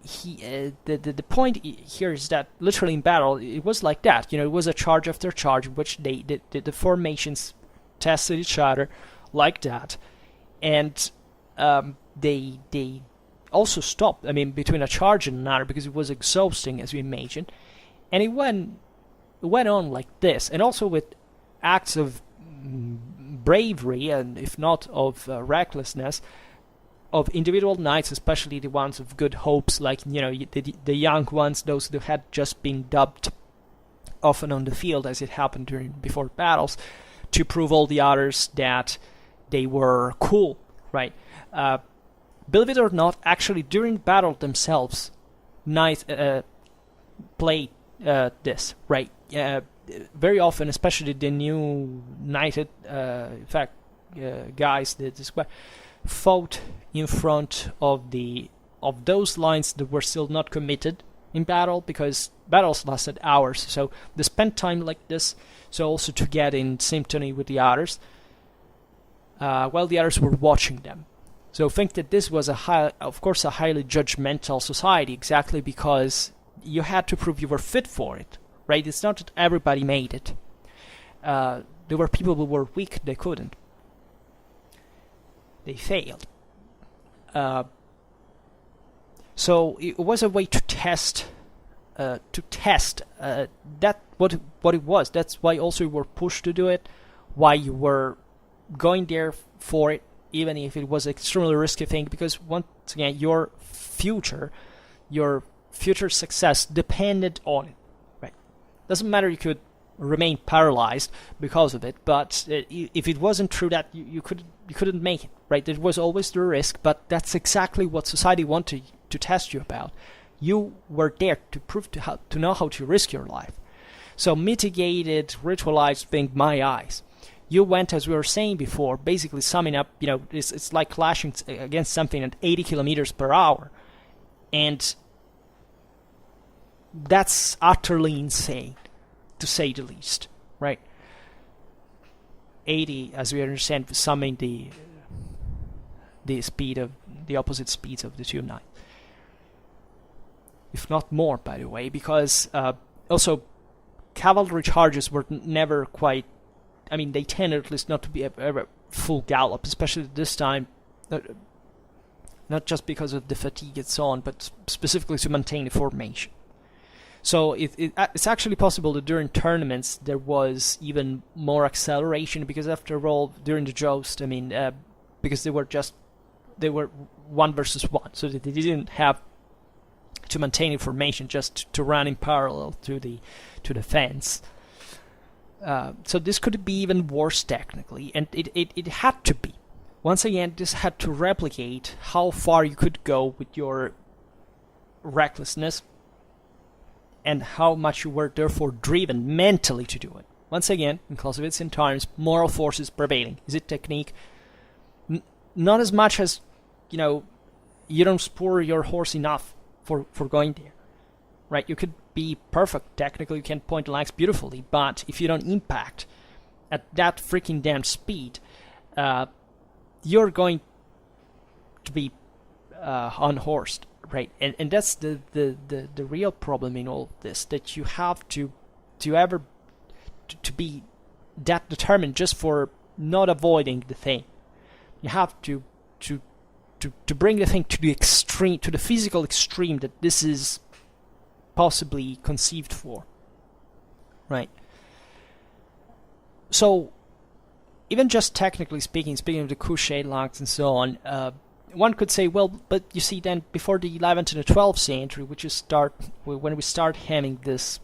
the point here is that literally in battle it was like that. It was a charge after charge in which the formations tested each other like that, and they also stopped, I mean, between a charge and another, because it was exhausting, as you imagine. And it went on like this, and also with acts of bravery, and if not of recklessness, of individual knights, especially the ones of good hopes, like, the young ones, those who had just been dubbed often on the field, as it happened before battles, to prove all the others that they were cool, right? Believe it or not, actually during battle themselves, knights play this, right? Very often, especially the new knighted, guys, the squad, fought in front of those lines that were still not committed in battle, because battles lasted hours, so they spent time like this, so also to get in sympathy with the others, while the others were watching them. So think that this was of course a highly judgmental society, exactly because you had to prove you were fit for it, right? It's not that everybody made it. There were people who were weak, they couldn't. They failed. So it was a way to test that what it was. That's why also you were pushed to do it, why you were going there for it, even if it was an extremely risky thing, because once again, your future success depended on it, right? Doesn't matter, you could remain paralyzed because of it, but if it wasn't true that you couldn't make it, right? There was always the risk, but that's exactly what society wanted to test you about. You were there to prove to know how to risk your life. So mitigated, ritualized being my eyes. You went, as we were saying before, basically summing up, it's like clashing against something at 80 kilometers per hour. And that's utterly insane, to say the least, right? 80, as we understand, summing the speed of the opposite speeds of the two knights. If not more, by the way, because also cavalry charges were never quite, they tended at least not to be ever full gallop, especially this time, not just because of the fatigue and so on, but specifically to maintain the formation. So it's actually possible that during tournaments there was even more acceleration, because after all, during the joust, because they were 1 versus 1, so that they didn't have to maintain information, just to run in parallel to the fence. So this could be even worse technically, and it had to be. Once again, this had to replicate how far you could go with your recklessness, and how much you were therefore driven mentally to do it. Once again, in Clausewitzian terms, moral force is prevailing. Is it technique? Not as much as, you don't spur your horse enough for going there, right? You could be perfect technically, you can point the lines beautifully, but if you don't impact at that freaking damn speed, you're going to be unhorsed, right? And that's the real problem in all this, that you have to be that determined just for not avoiding the thing. You have to bring the thing to the extreme, to the physical extreme that this is possibly conceived for, right? So, even just technically speaking of the couche locks and so on, one could say, well, but you see, then before the 11th and the 12th century, when we start having this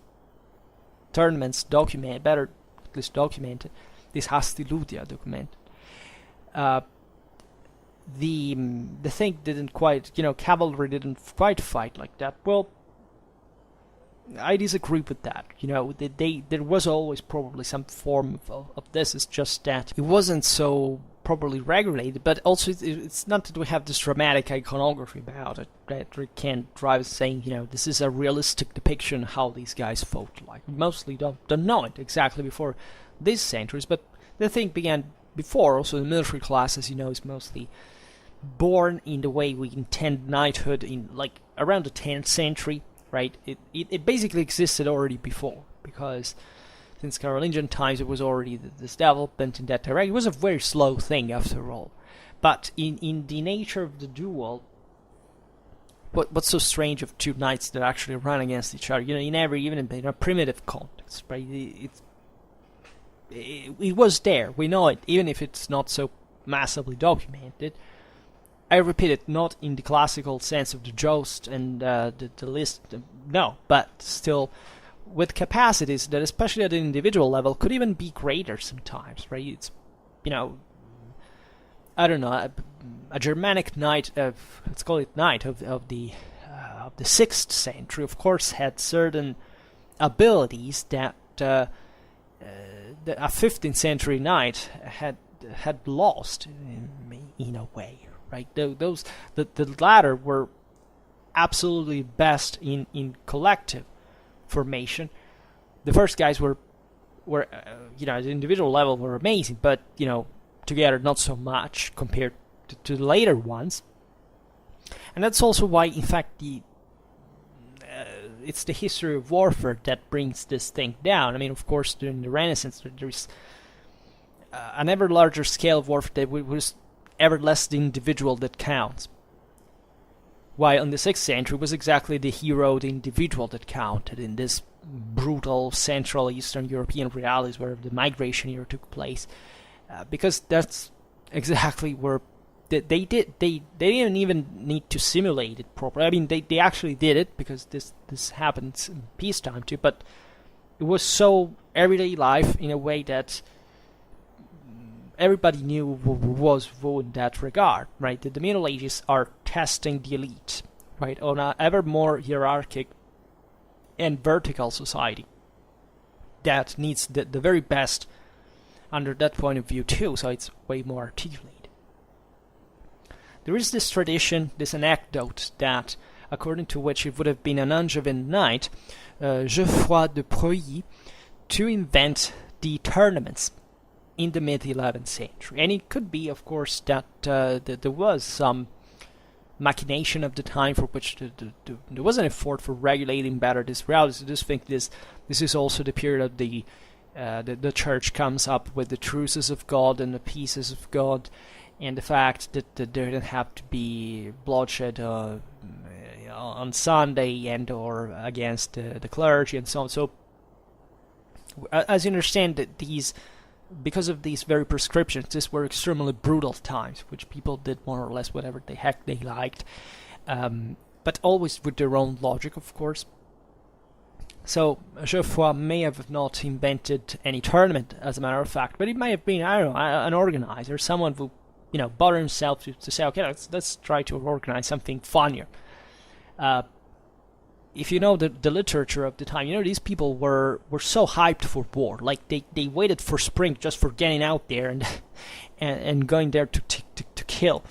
tournaments better at least documented, this hastiludia documented, the thing didn't quite, cavalry didn't quite fight like that. Well, I disagree with that. There was always probably some form of this. It's just that it wasn't so properly regulated, but also it's not that we have this dramatic iconography about it that we can drive saying, this is a realistic depiction of how these guys fought like. We mostly don't know it exactly before these centuries, but the thing began before. Also, the military class, as you know, is mostly born in the way we intend knighthood in around the 10th century, right? It basically existed already before, because since Carolingian times it was already this development in that direction. It was a very slow thing after all, but in the nature of the duel, what's so strange of two knights that actually run against each other? Even in a primitive context, right? It was there. We know it, even if it's not so massively documented. I repeat it, not in the classical sense of the joust and the list, no, but still with capacities that, especially at an individual level, could even be greater sometimes, right? It's, I don't know, a Germanic knight let's call it knight of the 6th century, of course, had certain abilities that a 15th century knight had lost in a way. Right, the latter were absolutely best in collective formation. The first guys were at the individual level were amazing, but together not so much compared to the later ones. And that's also why, in fact, it's the history of warfare that brings this thing down. I mean, of course, during the Renaissance, there's an ever larger scale of warfare that was ever less the individual that counts. Why on the 6th century was exactly the hero, the individual that counted in this brutal Central Eastern European realities where the migration era took place, because that's exactly where they didn't even need to simulate it properly. I mean, they actually did it because this happens in peacetime too, but it was so everyday life in a way that everybody knew was in that regard, right? The Middle Ages are testing the elite, right, on an ever more hierarchic and vertical society that needs the very best under that point of view too, so it's way more articulated. There is this tradition, this anecdote, that according to which it would have been an Angevin knight, Geoffroy de Preuilly, to invent the tournaments in the mid-11th century. And it could be, of course, that there was some machination of the time for which there was an effort for regulating better this reality. I just think this is also the period of the church comes up with the truces of God and the pieces of God, and the fact that there didn't have to be bloodshed on Sunday and or against the clergy and so on. So, as you understand, that because of these very prescriptions, these were extremely brutal times, which people did more or less whatever the heck they liked, but always with their own logic, of course. So Geoffroy may have not invented any tournament, as a matter of fact, but it may have been, I don't know, an organizer, someone who, bother himself to say, okay, let's try to organize something funnier. If you know the literature of the time, these people were so hyped for war. Like they waited for spring just for getting out there and going there to kill.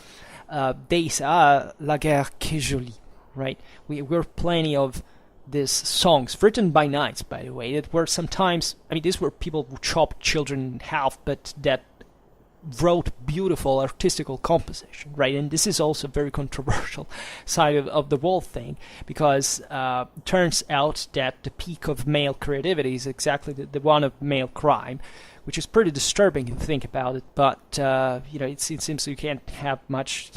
They say, la guerre que jolie, right? We're plenty of these songs written by knights, by the way, that were sometimes, these were people who chopped children in half, but that wrote beautiful artistical composition, right? And this is also a very controversial side of the whole thing, because it turns out that the peak of male creativity is exactly the one of male crime, which is pretty disturbing if you think about it. But it seems you can't have much,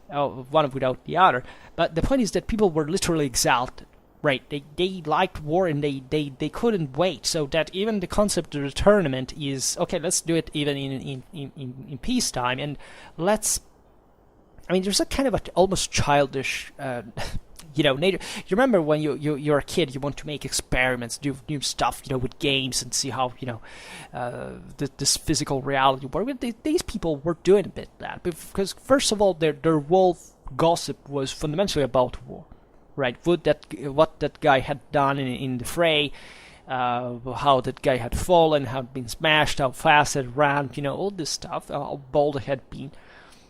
one without the other. But the point is that people were literally exalted. Right, they liked war and they couldn't wait. So that even the concept of the tournament is okay. Let's do it even in peacetime, and let's. There's a kind of almost childish, nature. You remember when you're a kid, you want to make experiments, do new stuff, with games, and see how this physical reality works. These people were doing a bit that, because first of all, their whole gossip was fundamentally about war. Right, what that guy had done in the fray, how that guy had fallen, how had been smashed, how fast it ran, all this stuff, how bold it had been.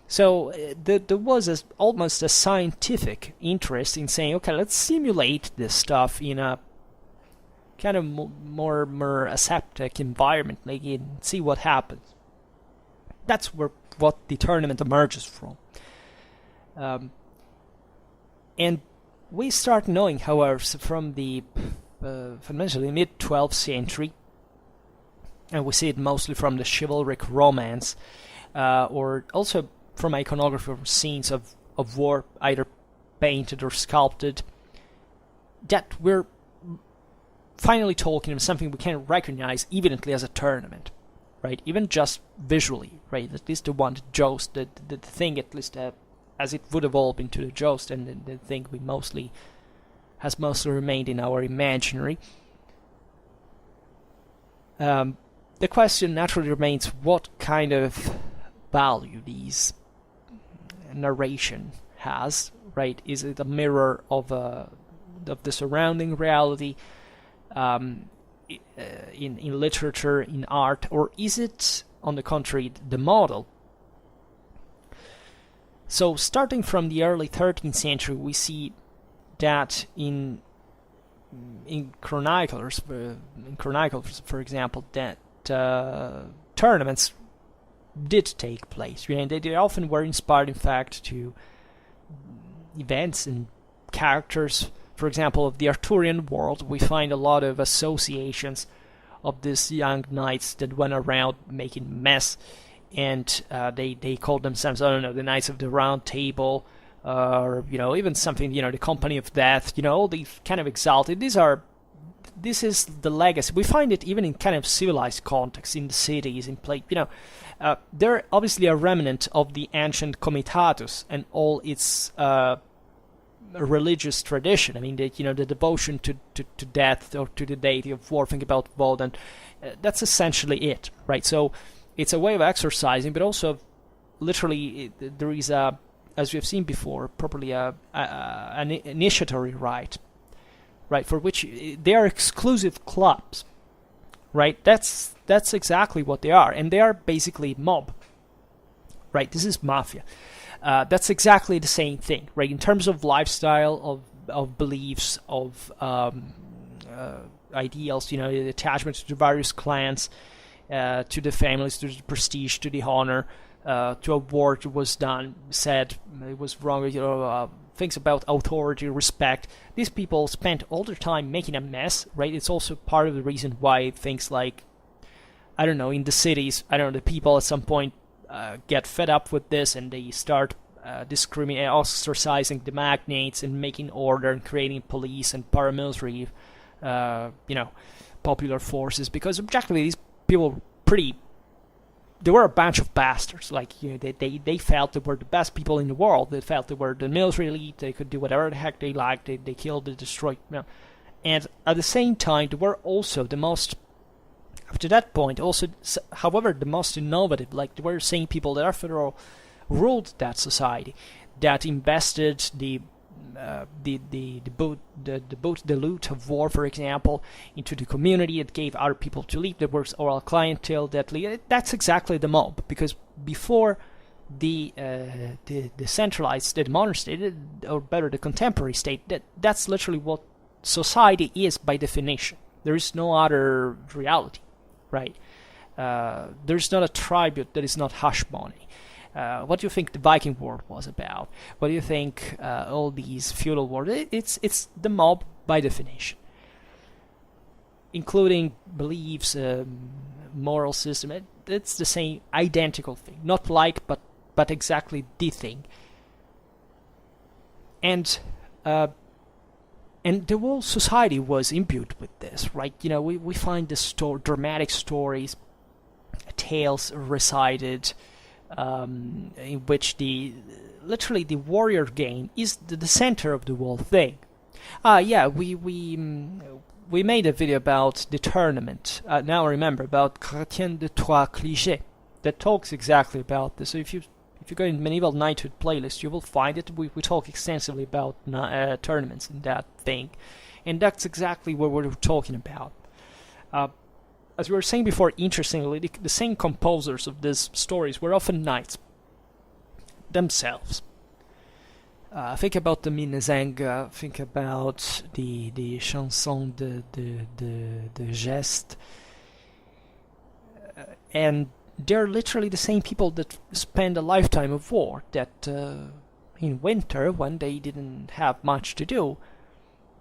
So there was almost a scientific interest in saying, okay, let's simulate this stuff in a kind of more aseptic environment, and see what happens. That's what the tournament emerges from. And we start knowing, however, from the fundamentally mid-12th century, and we see it mostly from the chivalric romance, or also from iconography or scenes of war, either painted or sculpted, that we're finally talking of something we can recognize evidently as a tournament, right? Even just visually, right? At least the one, the joust, the thing, at least as it would evolve into the joust, and the thing has mostly remained in our imaginary. The question naturally remains, what kind of value these narration has, right? Is it a mirror of the surrounding reality, in literature, in art, or is it, on the contrary, the model? So, starting from the early 13th century, we see that in chroniclers, for example, that tournaments did take place. They often were inspired, in fact, to events and characters. For example, of the Arthurian world, we find a lot of associations of these young knights that went around making mess, and they called themselves, I don't know, the Knights of the Round Table, or even something, the Company of Death. All these kind of exalted. This is the legacy. We find it even in kind of civilized context, in the cities, in play. They're obviously a remnant of the ancient comitatus and all its religious tradition. I mean, the devotion to death or to the deity of war. Think about Woden. That's essentially it, right? So it's a way of exercising, but also literally there is as we have seen before, probably an initiatory right, for which they are exclusive clubs, right? That's exactly what they are, and they are basically mob, right? This is mafia. That's exactly the same thing, right? In terms of lifestyle, of beliefs, of ideals, the attachment to the various clans, to the families, to the prestige, to the honor, to a word was done, said, it was wrong, things about authority, respect. These people spent all their time making a mess, right? It's also part of the reason why things like, I don't know, in the cities, the people at some point get fed up with this, and they start discriminating, ostracizing the magnates, and making order and creating police and paramilitary, popular forces, because objectively these people they were a bunch of bastards. They felt they were the best people in the world. They felt they were the military elite. They could do whatever the heck they liked. They killed, they destroyed. And at the same time, they were also the most, up to that point, also, however, the most innovative. They were the same people that after all ruled that society, that invested the loot of war, for example, into the community. It gave other people to live. There was oral clientele that's exactly the mob, because before the centralized state, the modern state, or better, the contemporary state, that's literally what society is by definition. There is no other reality, right? There's not a tribute that is not hush money. What do you think the Viking War was about? What do you think all these feudal wars? It's the mob by definition, including beliefs, moral system. It's the same, identical thing. Not like, but exactly the thing. And the whole society was imbued with this, right? We find the dramatic stories, tales recited, in which literally the warrior game is the center of the whole thing. We made a video about the tournament. Now I remember, about Chrétien de Troyes cliché, that talks exactly about this. So if you go in Medieval Knighthood playlist, you will find it. We talk extensively about tournaments and that thing, and that's exactly what we're talking about. As we were saying before, interestingly, the same composers of these stories were often knights themselves. Think about the Minnesänger, think about the Chanson de Geste, and they're literally the same people that spend a lifetime of war, that in winter, when they didn't have much to do,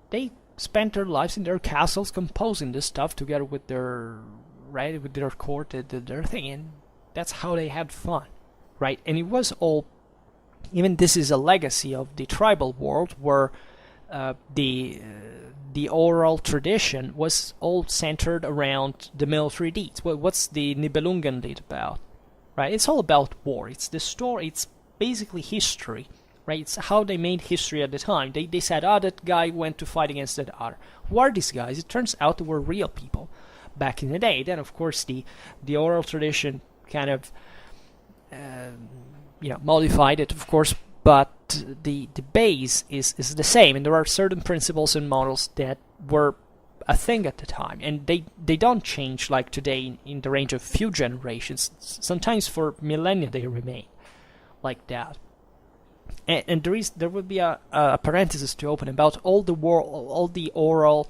they spent their lives in their castles composing this stuff together with their court, their thing, and that's how they had fun, right? And it was all Even this is a legacy of the tribal world, where the oral tradition was all centered around the military deeds. What's the Nibelungenlied about? Right? It's all about war. It's the story. It's basically history. Right? It's how they made history at the time. They said, that guy went to fight against that other. Who are these guys? It turns out they were real people back in the day. Then, of course, the oral tradition kind of modified it, of course, but the base is the same, and there are certain principles and models that were a thing at the time, and they don't change like today in the range of few generations. Sometimes for millennia they remain like that. And there would be a parenthesis to open about all the oral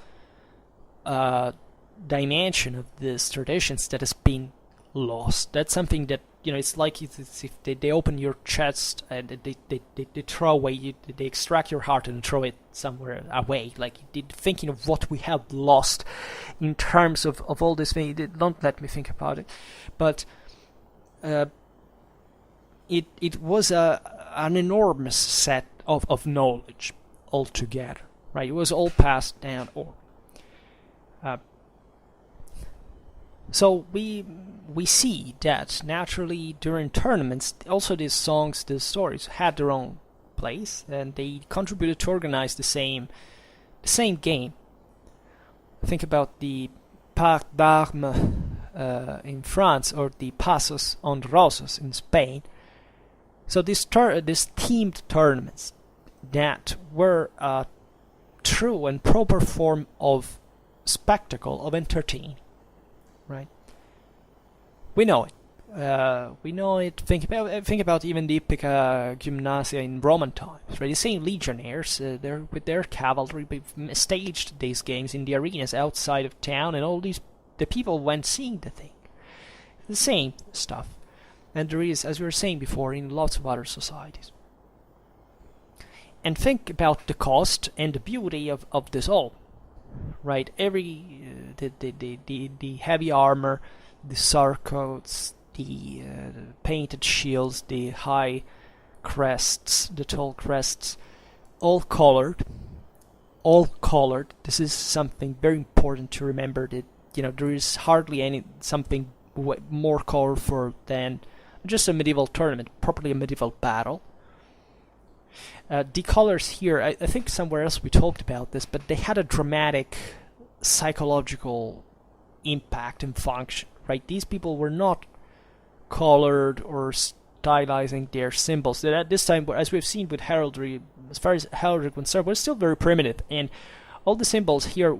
dimension of these traditions that has been lost. That's something that, it's like if they open your chest and they throw away, they extract your heart and throw it somewhere away. Like, thinking of what we have lost in terms of all this thing. Don't let me think about it. But it was an enormous set of knowledge altogether. Right? It was all passed down. So we see that naturally during tournaments, also these songs, these stories had their own place, and they contributed to organize the same game. Think about the Parc d'Armes in France, or the Pasos on Rosas in Spain. So these themed tournaments that were a true and proper form of spectacle, of entertainment. Right, we know it. We know it. Think about even the Epica Gymnasia in Roman times. Right, the same legionnaires, they're with their cavalry, staged these games in the arenas outside of town, and all the people went seeing the thing. The same stuff, and there is, as we were saying before, in lots of other societies. And think about the cost and the beauty of this all. Right, every the heavy armor, the surcoats, the painted shields, the high crests, the tall crests, all colored. This is something very important to remember, that there is hardly something more colorful than just a medieval tournament, properly a medieval battle. The colors here, I think somewhere else we talked about this, but they had a dramatic psychological impact and function, right? These people were not colored or stylizing their symbols. That at this time, as we've seen with heraldry, as far as heraldry concerned, was still very primitive, and all the symbols here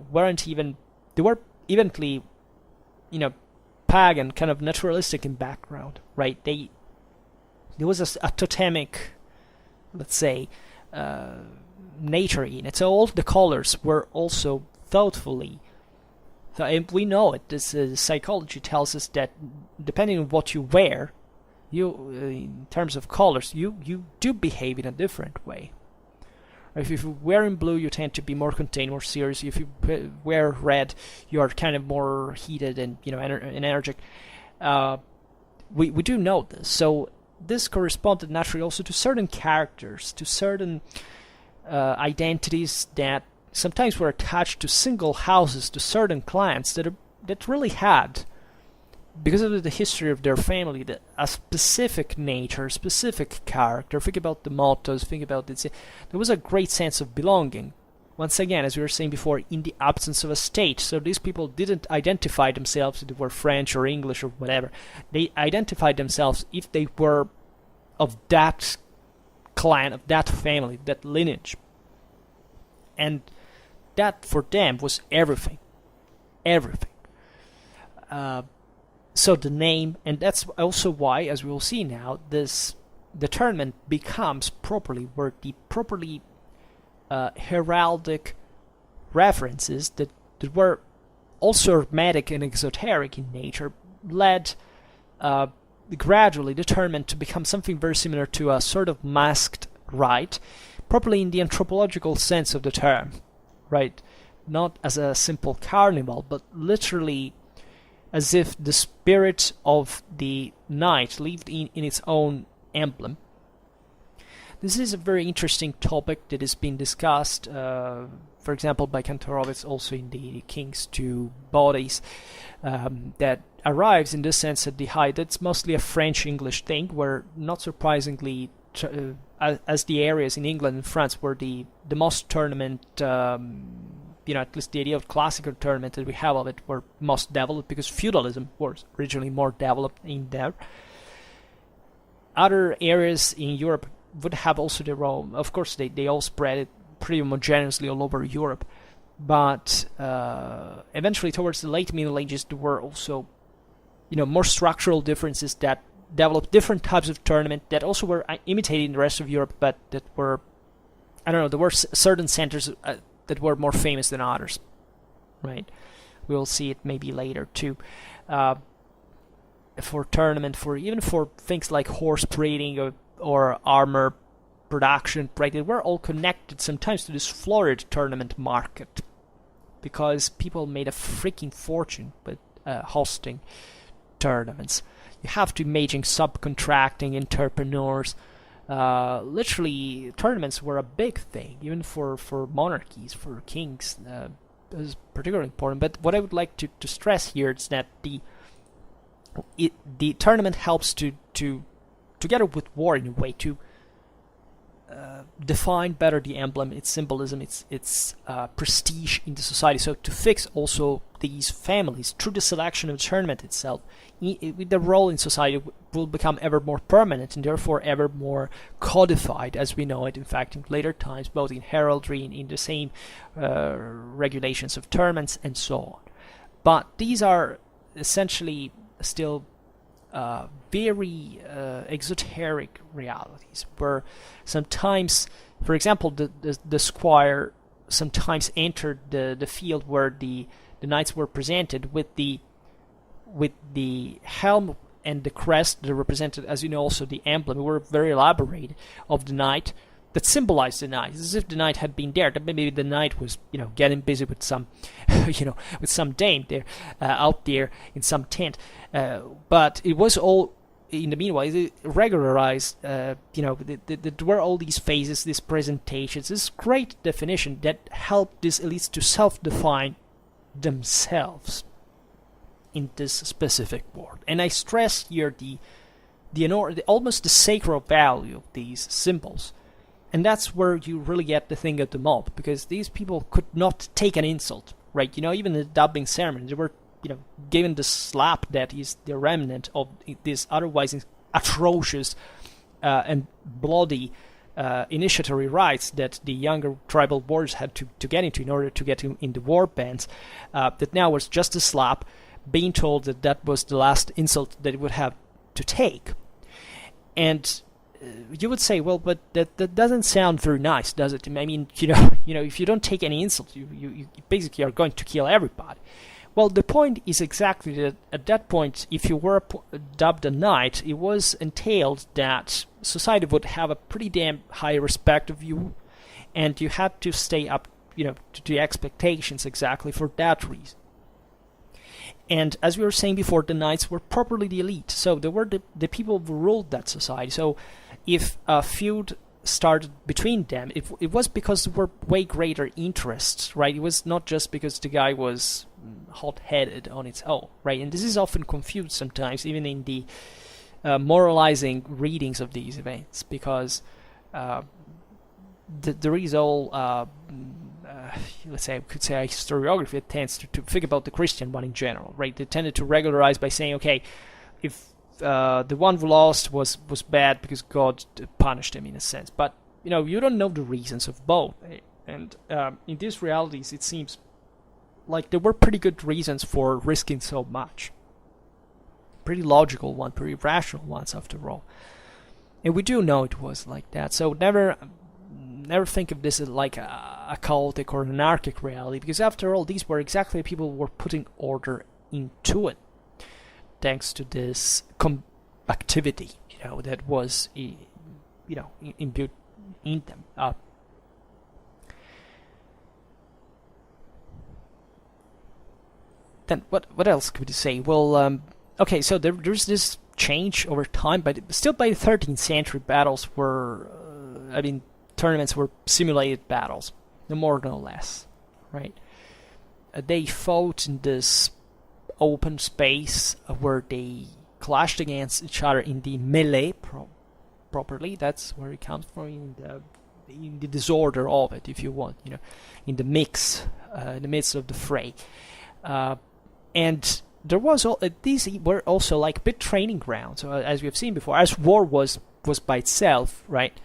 they were eventually, pagan, kind of naturalistic in background, right? There was a totemic, let's say, nature in it. So all the colors were also thoughtfully. And we know it. This psychology tells us that depending on what you wear, in terms of colors, you do behave in a different way. If you wear in blue, you tend to be more contained, more serious. If you wear red, you are kind of more heated and energetic. We do know this. So this corresponded naturally also to certain characters, to certain identities that sometimes were attached to single houses, to certain clans that really had, because of the history of their family, a specific nature, a specific character. Think about the mottos, think about this. There was a great sense of belonging. Once again, as we were saying before, in the absence of a state. So these people didn't identify themselves if they were French or English or whatever. They identified themselves if they were of that clan, of that family, that lineage. And that for them was everything. Everything. So the name, and that's also why, as we will see now, the tournament becomes properly heraldic references that were also hermetic and exoteric in nature, led gradually the tournament to become something very similar to a sort of masked rite, properly in the anthropological sense of the term, right? Not as a simple carnival, but literally as if the spirit of the night lived in its own emblem. This is a very interesting topic that has been discussed, for example, by Kantorowicz also in the King's Two Bodies, that arrives in the sense at the height. That's mostly a French-English thing, where, not surprisingly, as the areas in England and France were the most tournament, at least the idea of classical tournament that we have of it were most developed, because feudalism was originally more developed in there. Other areas in Europe would have also their own. Of course, they all spread it pretty homogeneously all over Europe, but eventually towards the late Middle Ages there were also, more structural differences that developed different types of tournament that also were imitated in the rest of Europe, but that were, there were certain centers that were more famous than others, right? We'll see it maybe later too. For tournament, even for things like horse breeding or armor production, right? They were all connected sometimes to this florid tournament market, because people made a freaking fortune with hosting tournaments. You have to imagine subcontracting entrepreneurs. Literally, tournaments were a big thing, even for monarchies, for kings. It was particularly important. But what I would like to stress here is that the tournament helps to together with war in a way, to define better the emblem, its symbolism, its prestige in the society. So to fix also these families through the selection of the tournament itself, with the role in society will become ever more permanent and therefore ever more codified as we know it, in fact, in later times, both in heraldry and in the same regulations of tournaments and so on. But these are essentially still very exoteric realities, where sometimes, for example, the squire sometimes entered the field where the knights were presented with the helm and the crest that represented, as you know, also the emblem. We were very elaborate of the knight that symbolized the knight, as if the knight had been there. That maybe the knight was, getting busy with some, with some dame there, out there in some tent. But it was all, in the meanwhile, regularized. There were all these phases, these presentations, this great definition that helped these elites to self-define themselves in this specific world. And I stress here the almost the sacred value of these symbols. And that's where you really get the thing of the mob, because these people could not take an insult, right? Even the dubbing ceremony, they were, given the slap that is the remnant of this otherwise atrocious and bloody initiatory rites that the younger tribal warriors had to get into in order to get in the war bands. That now was just a slap, being told that was the last insult that it would have to take. And you would say, well, but that doesn't sound very nice, does it? I mean, if you don't take any insult, you basically are going to kill everybody. Well, the point is exactly that at that point, if you were dubbed a knight, it was entailed that society would have a pretty damn high respect of you, and you had to stay up, to the expectations exactly for that reason. And as we were saying before, the knights were properly the elite, so they were the people who ruled that society. So if a feud started between them, it was because there were way greater interests, right? It was not just because the guy was hot-headed on its own, right? And this is often confused sometimes, even in the moralizing readings of these events, because there is all, let's say, I could say a historiography that tends to think about the Christian one in general, right? They tended to regularize by saying, okay, if the one who lost was bad because God punished him in a sense. But, you don't know the reasons of both. And in these realities, it seems like there were pretty good reasons for risking so much. Pretty logical ones, pretty rational ones, after all. And we do know it was like that. So never think of this as like a chaotic or anarchic reality, because after all, these were exactly people who were putting order into it, thanks to this activity, that was, imbued in them. Then what else could we say? Well, okay, so there's this change over time, but still by the 13th century, battles were tournaments were simulated battles, no more no less, right? They fought in this open space where they clashed against each other in the melee properly. That's where it comes from, in the disorder of it, if you want, in the mix, in the midst of the fray. And there was these were also like big training grounds, as we have seen before, as war was by itself, right?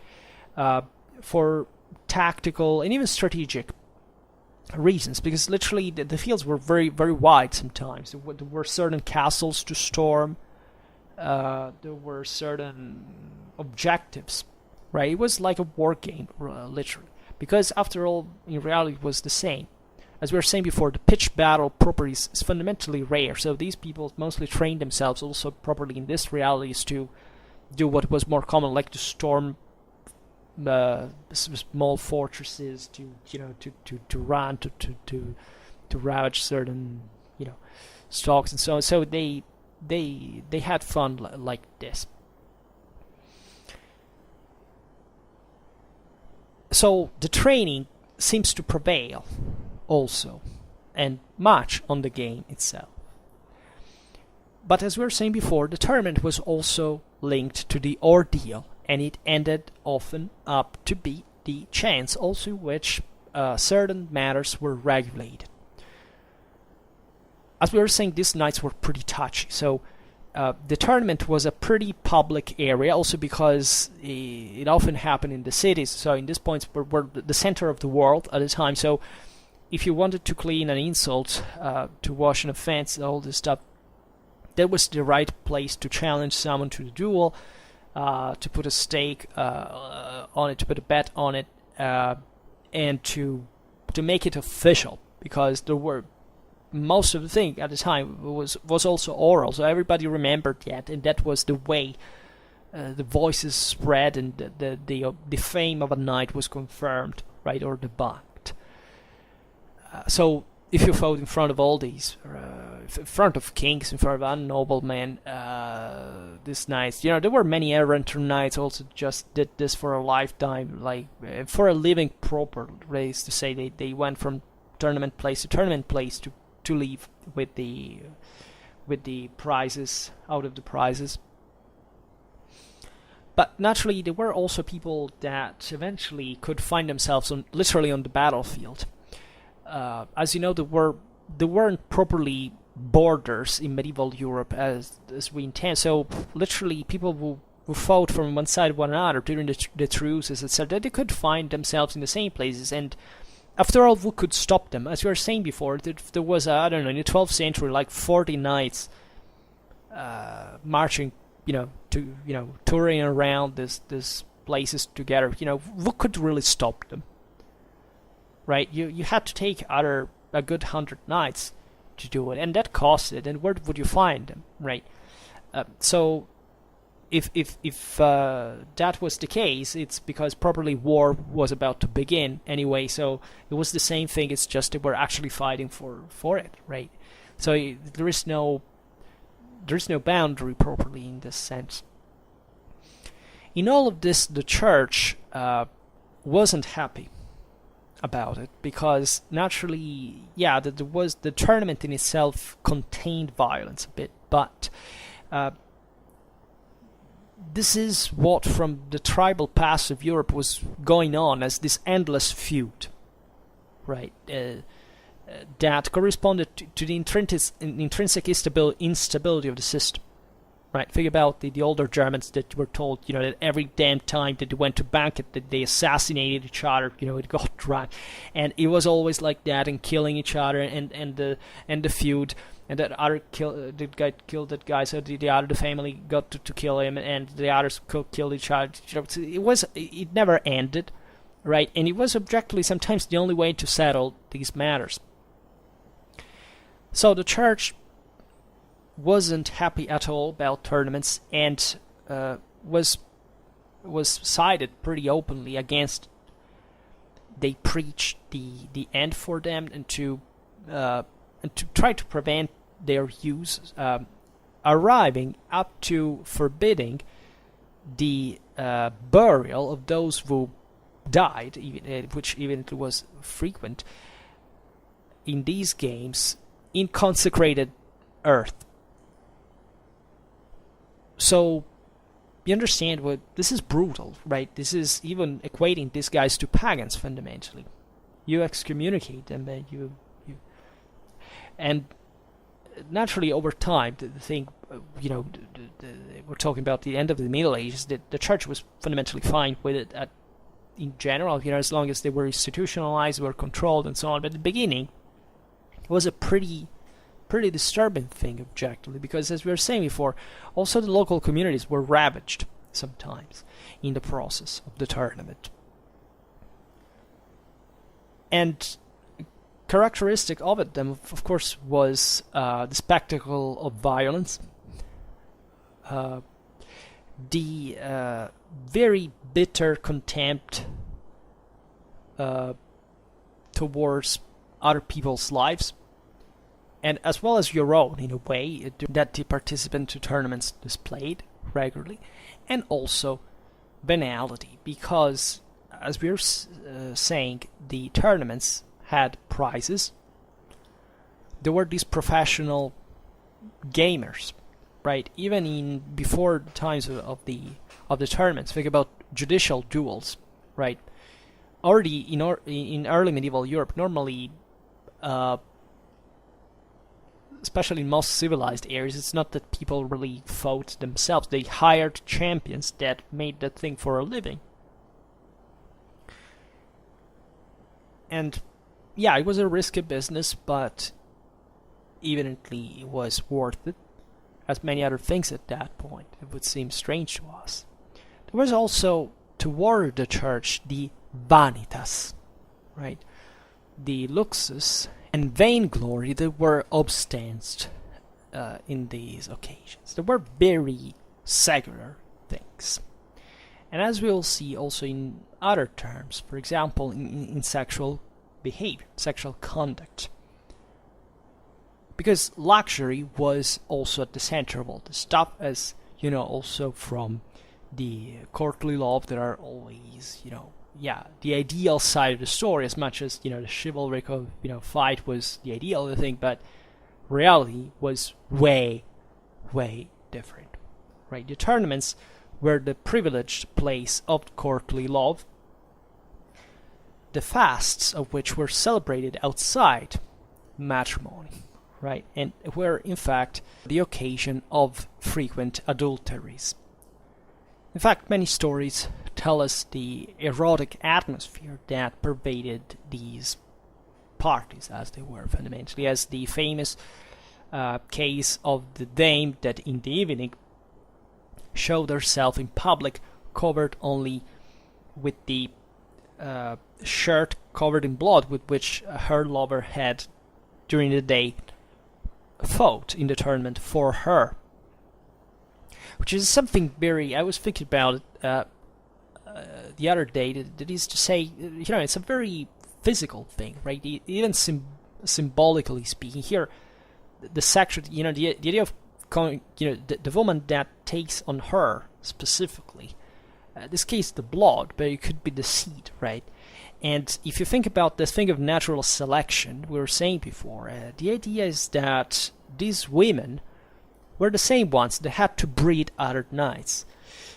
For tactical and even strategic reasons, because literally the fields were very, very wide sometimes. There were certain castles to storm. There were certain objectives, right? It was like a war game, literally, because after all, in reality, it was the same. As we were saying before, the pitched battle property is fundamentally rare, so these people mostly trained themselves also properly in this realities to do what was more common, like to storm small fortresses, to run, to ravage certain stocks and so on. So they had fun like this. So the training seems to prevail also, and much on the game itself. But as we were saying before, the tournament was also linked to the ordeal, and it ended often up to be the chance also in which certain matters were regulated. As we were saying, these nights were pretty touchy, so the tournament was a pretty public area, also because it often happened in the cities, so in these points were the center of the world at the time, so if you wanted to clean an insult, to wash an offense, all this stuff, that was the right place to challenge someone to the duel, to put a stake on it, to put a bet on it, and to make it official, because there were most of the thing at the time was also oral, so everybody remembered that, and that was the way the voices spread, and the fame of a knight was confirmed, right, or debunked. So if you fought in front of all these, in front of kings, in front of unnoblemen, these knights, there were many errant knights also just did this for a lifetime, like for a living proper race, to say they went from tournament place to tournament place to leave with the prizes, out of the prizes. But naturally, there were also people that eventually could find themselves literally on the battlefield. As you know, there weren't properly borders in medieval Europe as we intend. So literally, people who fought from one side of one another during the truces, etc., they could find themselves in the same places. And after all, who could stop them? As we were saying before, there was, in the 12th century, like 40 knights marching, touring around these places together. Who could really stop them? Right? You had to take a good 100 knights to do it, and that costed. And where would you find them? Right? So if that was the case, it's because probably war was about to begin anyway. So it was the same thing. It's just they were actually fighting for it, right? So there is no boundary properly in this sense. In all of this, the church wasn't happy about it, because naturally, the tournament in itself contained violence a bit, but this is what from the tribal past of Europe was going on as this endless feud, right? That corresponded to the intrinsic instability of the system. Right, think about the older Germans that were told, that every damn time that they went to banquet that they assassinated each other, it got drunk, and it was always like that, and killing each other, and the feud, and that other the guy killed that guy, so the family got to kill him, and the others killed each other. It never ended, right? And it was objectively sometimes the only way to settle these matters. So the church wasn't happy at all about tournaments, and was sided pretty openly against. They preached the end for them, and to try to prevent their use, arriving up to forbidding the burial of those who died, which even it was frequent in these games, in consecrated earth. So you understand what this is brutal, right? This is even equating these guys to pagans fundamentally. You excommunicate them, and naturally over time the thing, we're talking about the end of the Middle Ages. The church was fundamentally fine with it in general, as long as they were institutionalized, were controlled, and so on. But at the beginning, it was a pretty disturbing thing objectively, because as we were saying before, also the local communities were ravaged sometimes in the process of the tournament. And characteristic of it, then, of course, was the spectacle of violence, the very bitter contempt towards other people's lives, and as well as your own, in a way, that the participant to tournaments displayed regularly, and also banality, because, as we were saying, the tournaments had prizes. There were these professional gamers, right? Even before times of the tournaments. Think about judicial duels, right? Already in early medieval Europe, normally, especially in most civilized areas, it's not that people really fought themselves. They hired champions that made that thing for a living. And yeah, it was a risky business, but evidently it was worth it, as many other things at that point. It would seem strange to us. There was also, toward the church, the vanitas, right? The luxus and vainglory that were obstanced in these occasions. They were very secular things. And as we will see also in other terms, for example, in sexual behavior, sexual conduct. Because luxury was also at the center of all this stuff, as also from the courtly love. There are always, the ideal side of the story, as much as, the chivalric of, fight was the ideal of the thing, but reality was way, way different, right? The tournaments were the privileged place of courtly love, the fasts of which were celebrated outside matrimony, right? And were, in fact, the occasion of frequent adulteries. In fact, many stories tell us the erotic atmosphere that pervaded these parties, as they were fundamentally, as the famous case of the dame that in the evening showed herself in public covered only with the shirt covered in blood with which her lover had during the day fought in the tournament for her, which is something I was thinking about it the other day, that is to say, it's a very physical thing, right? Even symbolically speaking, here the sexual, the idea of the woman that takes on her specifically, this case the blood, but it could be the seed, right? And if you think about this thing of natural selection we were saying before, the idea is that these women were the same ones that had to breed other knights.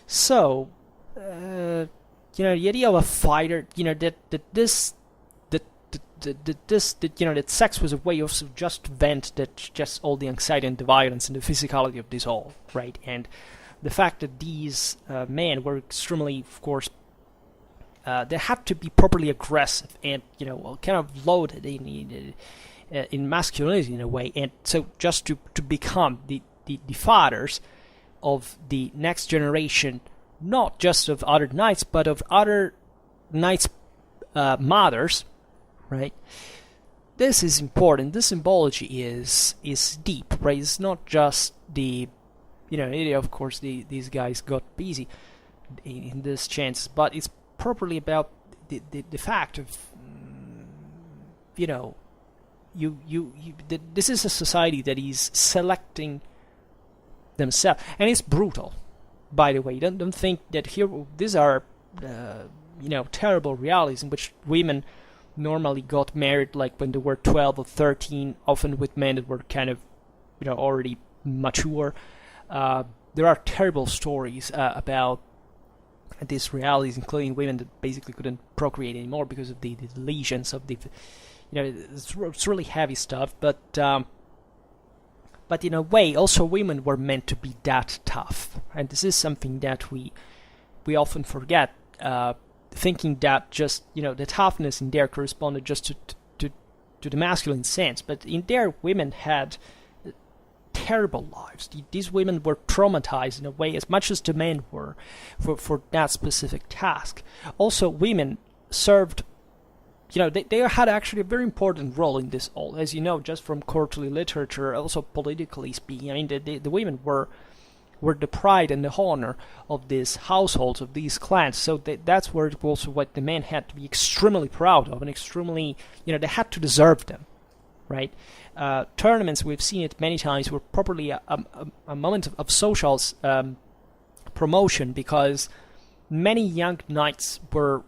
So, the idea of a fighter, that sex was a way of just vent just all the anxiety and the violence and the physicality of this all, right? And the fact that these men were extremely, of course, they had to be properly aggressive and, kind of loaded in masculinity in a way, and so just to become the fathers of the next generation, not just of other knights, but of other knights' mothers, right? This is important. This symbology is deep, right? It's not just the, of course, these guys got busy in this chance, but it's properly about the fact of, this is a society that is selecting themselves, and it's brutal, by the way. Don't think that here these are terrible realities in which women normally got married like when they were 12 or 13, often with men that were kind of already mature. There are terrible stories about these realities, including women that basically couldn't procreate anymore because of the lesions of the, it's really heavy stuff. But in a way, also women were meant to be that tough, and this is something that we often forget, thinking that just the toughness in there corresponded just to the masculine sense, but in there women had terrible lives. These women were traumatized in a way as much as the men were for that specific task. Also, women served, they had actually a very important role in this all, as you know, just from courtly literature, also politically speaking. I mean, the women were the pride and the honor of these households, of these clans. So that's where also what the men had to be extremely proud of, and extremely, they had to deserve them, right? Tournaments, we've seen it many times, were properly a moment of social promotion, because many young knights were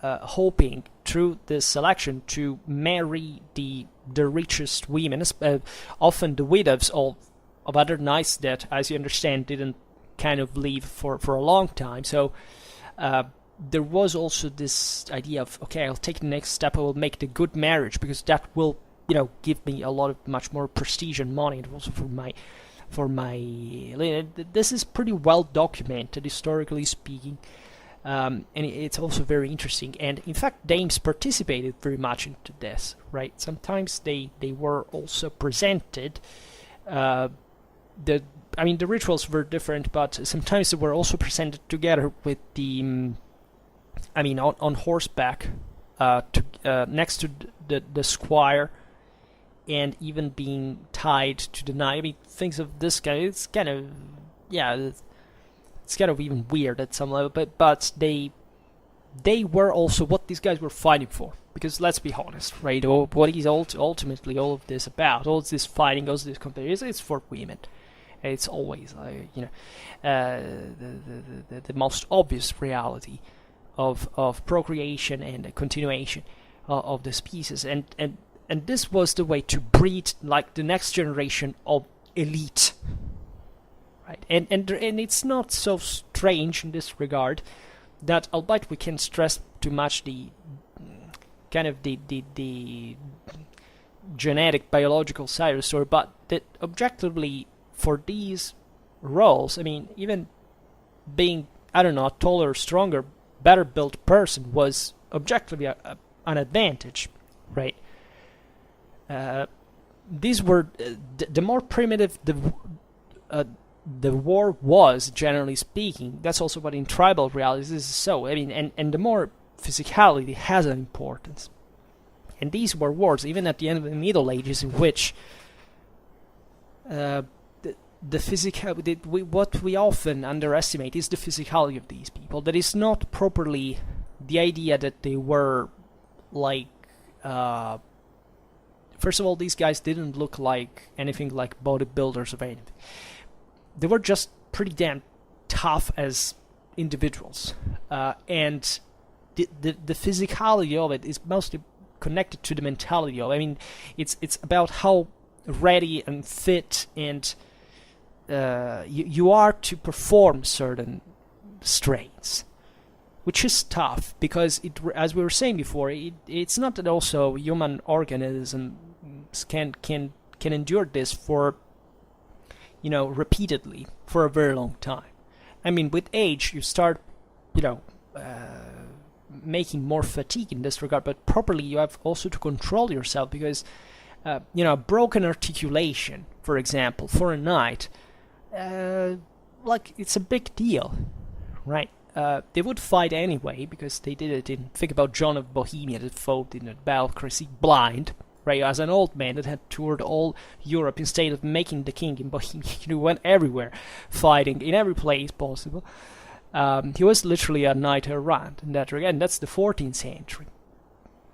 hoping through this selection to marry the richest women, often the widows of other knights that, as you understand, didn't kind of live for a long time. So there was also this idea of, okay, I'll take the next step, I will make the good marriage, because that will give me a lot of much more prestige and money, and also for my this is pretty well documented historically speaking, and it's also very interesting. And in fact, dames participated very much into this, right? Sometimes they were also presented. The rituals were different, but sometimes they were also presented together with the on horseback, next to the squire, and even being tied to the knight. I mean, things of this kind, it's kind of even weird at some level, but they were also what these guys were fighting for. Because let's be honest, right? What is ultimately all of this about? All this fighting, all this competition, it's for women. It's always the most obvious reality of procreation and the continuation of the species, and this was the way to breed like the next generation of elite, right? And it's not so strange in this regard that, albeit we can stress too much the kind of the genetic biological side of the story, but that objectively for these roles, I mean, even being a taller, stronger, better built person was objectively an advantage, right? These were the more primitive the war was, generally speaking. That's also what in tribal realities is so. I mean, and the more physicality has an importance. And these were wars, even at the end of the Middle Ages, in which the what we often underestimate is the physicality of these people. That is not properly the idea that they were like. First of all, these guys didn't look like anything like bodybuilders or anything. They were just pretty damn tough as individuals, and the physicality of it is mostly connected to the mentality of it. I mean, it's about how ready and fit and you are to perform certain strains, which is tough because it, as we were saying before, it's not that also human organisms can endure this for repeatedly for a very long time. I mean, with age you start making more fatigue in this regard, but properly you have also to control yourself because broken articulation, for example, for a knight, like it's a big deal, right? They would fight anyway because they did it in. Think about John of Bohemia that fought in the Battle of Crecy blind, right? As an old man that had toured all Europe instead of making the king in Bohemia, he went everywhere, fighting in every place possible. He was literally a knight errant in that regard, and that's the 14th century,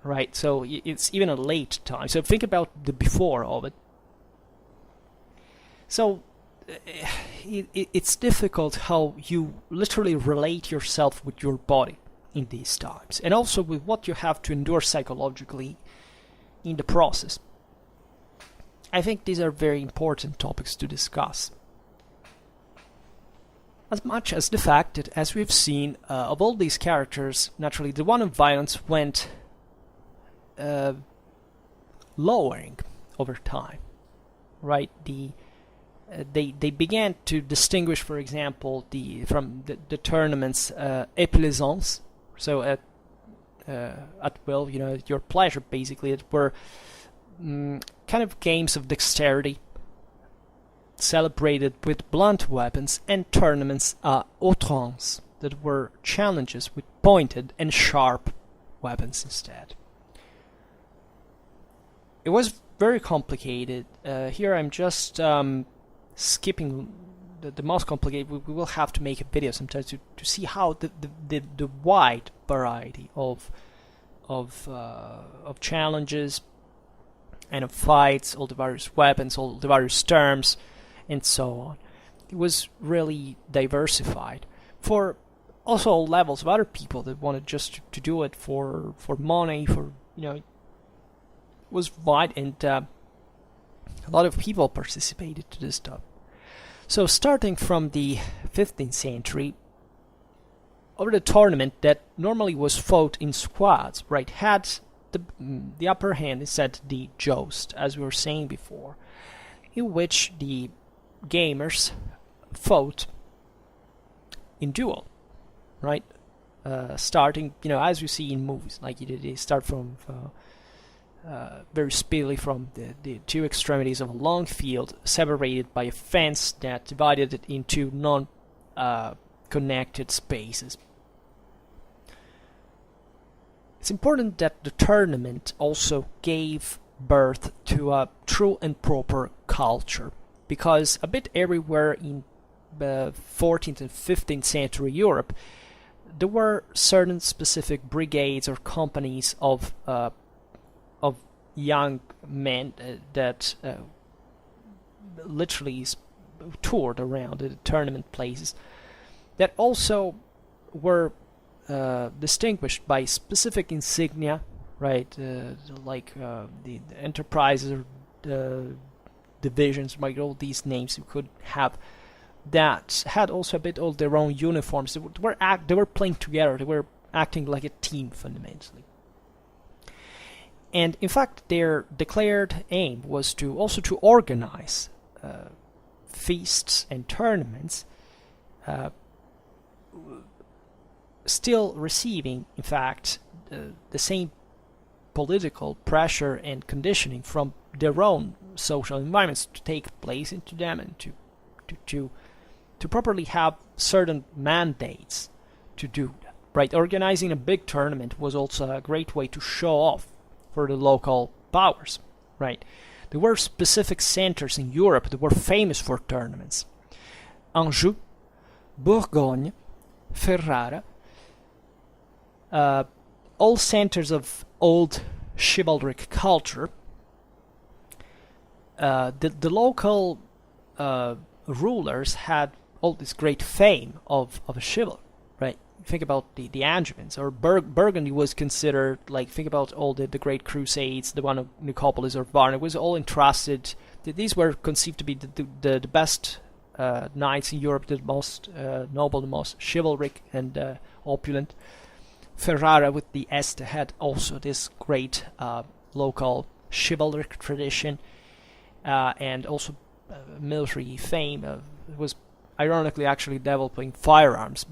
right? So it's even a late time. So think about the before of it. So it's difficult how you literally relate yourself with your body in these times, and also with what you have to endure psychologically in the process. I think these are very important topics to discuss. As much as the fact that, as we've seen, of all these characters, naturally the one of violence went lowering over time, right? They began to distinguish, for example, from the tournaments éplaisance, so at will, at your pleasure, basically. It were kind of games of dexterity, celebrated with blunt weapons, and tournaments outrance, that were challenges with pointed and sharp weapons instead. It was very complicated. Here I'm just skipping the most complicated. We will have to make a video sometimes to see how the wide variety of challenges and of fights, all the various weapons, all the various terms, and so on. It was really diversified for also all levels of other people that wanted just to do it for money, for it was wide, and a lot of people participated to this stuff. So starting from the 15th century, over the tournament that normally was fought in squads, right, had the upper hand is at the joust, as we were saying before, in which the gamers fought in duel, right? Starting, as you see in movies, like they start from very speedily from the two extremities of a long field, separated by a fence that divided it into non-connected spaces. It's important that the tournament also gave birth to a true and proper culture, because a bit everywhere in the 14th and 15th century Europe, there were certain specific brigades or companies of young men that literally toured around the tournament places, that also were distinguished by specific insignia, right? Like the enterprises or divisions, like all these names you could have, that had also a bit of their own uniforms. They were playing together. They were acting like a team fundamentally. And in fact, their declared aim was to organize feasts and tournaments, still receiving, in fact, the same political pressure and conditioning from their own social environments to take place into them, and to properly have certain mandates to do that. Right, organizing a big tournament was also a great way to show off for the local powers. Right, there were specific centers in Europe that were famous for tournaments: Anjou, Bourgogne, Ferrara. All centers of old chivalric culture. The local rulers had all this great fame of a chivalry, right? Think about the Angevins, or Burgundy was considered, like, think about all the great crusades, the one of Nicopolis or Varna, was all entrusted. These were conceived to be the best knights in Europe, the most noble, the most chivalric and opulent. Ferrara with the Este had also this great local chivalric tradition, and also military fame. It was ironically actually developing firearms,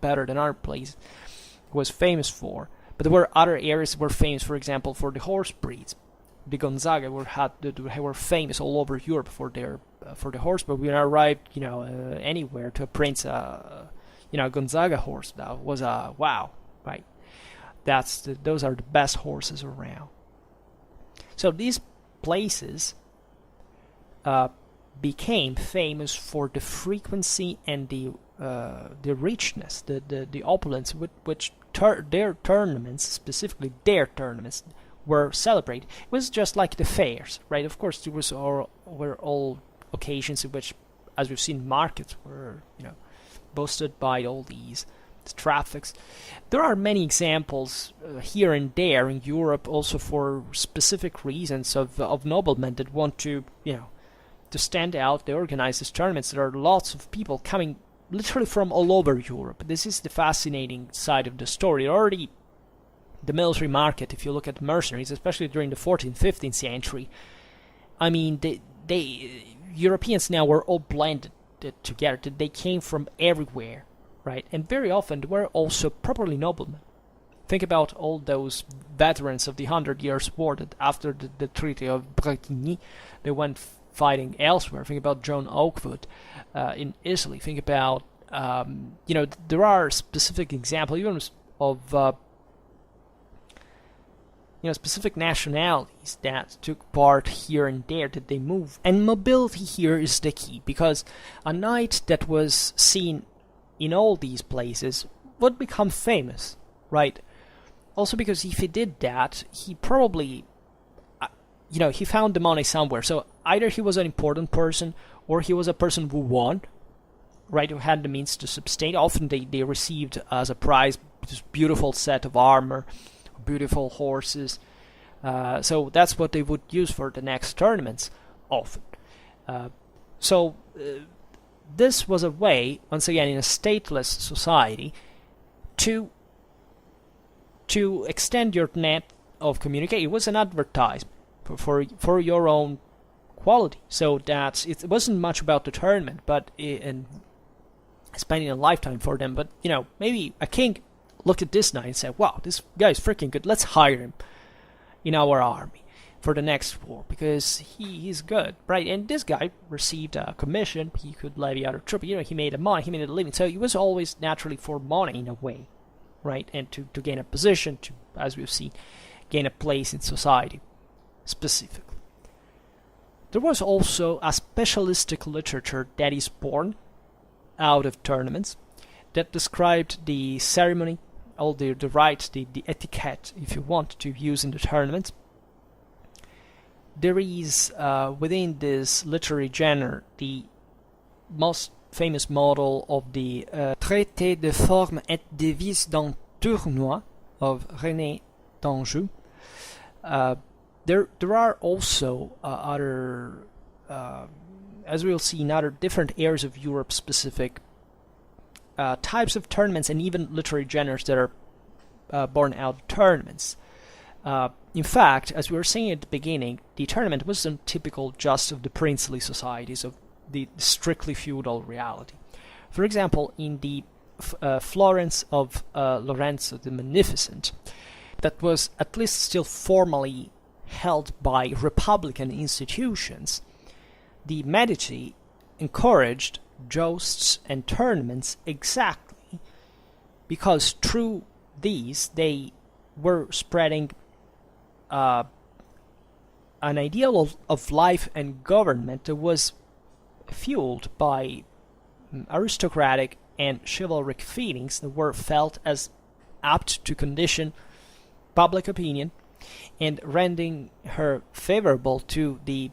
better than our place was famous for. But there were other areas that were famous, for example, for the horse breeds. The Gonzaga were famous all over Europe for the horse. But when I arrived, anywhere to a prince, Gonzaga horse, that was a wow. Right, those are the best horses around. So these places became famous for the frequency and the richness, the opulence with which their tournaments, specifically their tournaments, were celebrated. It was just like the fairs, right? Of course, there were all occasions in which as we've seen, markets were, boosted by all these traffics. There are many examples here and there in Europe, also for specific reasons of noblemen that want to, to stand out. They organize these tournaments. There are lots of people coming literally from all over Europe. This is the fascinating side of the story. Already, the military market, if you look at mercenaries, especially during the 14th, 15th century, I mean, Europeans now were all blended together. They came from everywhere, right? And very often they were also properly noblemen. Think about all those veterans of the 100 Years' War that after the Treaty of Bretigny, they went fighting elsewhere. Think about Joan Oakwood in Italy. Think about, there are specific examples even of, specific nationalities that took part here and there, that they moved. And mobility here is the key, because a knight that was seen in all these places would become famous, right? Also because if he did that, he probably, he found the money somewhere. So either he was an important person, or he was a person who won, right, who had the means to sustain. Often they received as a prize this beautiful set of armor, beautiful horses. So that's what they would use for the next tournaments, often. This was a way, once again, in a stateless society, to extend your net of communication. It was an advertisement for your own quality, so that it wasn't much about the tournament, but and spending a lifetime for them. But maybe a king looked at this knight and said, "Wow, this guy's freaking good. Let's hire him in our army for the next war because he's good, right?" And this guy received a commission. He could levy out a troop. He made money. He made a living. So it was always naturally for money in a way, right? And to gain a position, to, as we've seen, gain a place in society, specifically. There was also a specialistic literature that is born out of tournaments that described the ceremony, all the rites, the etiquette, if you want, to use in the tournaments. There is, within this literary genre, the most famous model of the Traité de forme et de vice d'un tournoi of René d'Anjou. There are also other, as we'll see in other different areas of Europe, specific types of tournaments and even literary genres that are born out of tournaments. In fact, as we were saying at the beginning, the tournament wasn't typical just of the princely societies, of the strictly feudal reality. For example, in the Florence of Lorenzo the Magnificent, that was at least still formally held by republican institutions, the Medici encouraged jousts and tournaments exactly because through these they were spreading an ideal of life and government that was fueled by aristocratic and chivalric feelings that were felt as apt to condition public opinion and rendering her favorable to the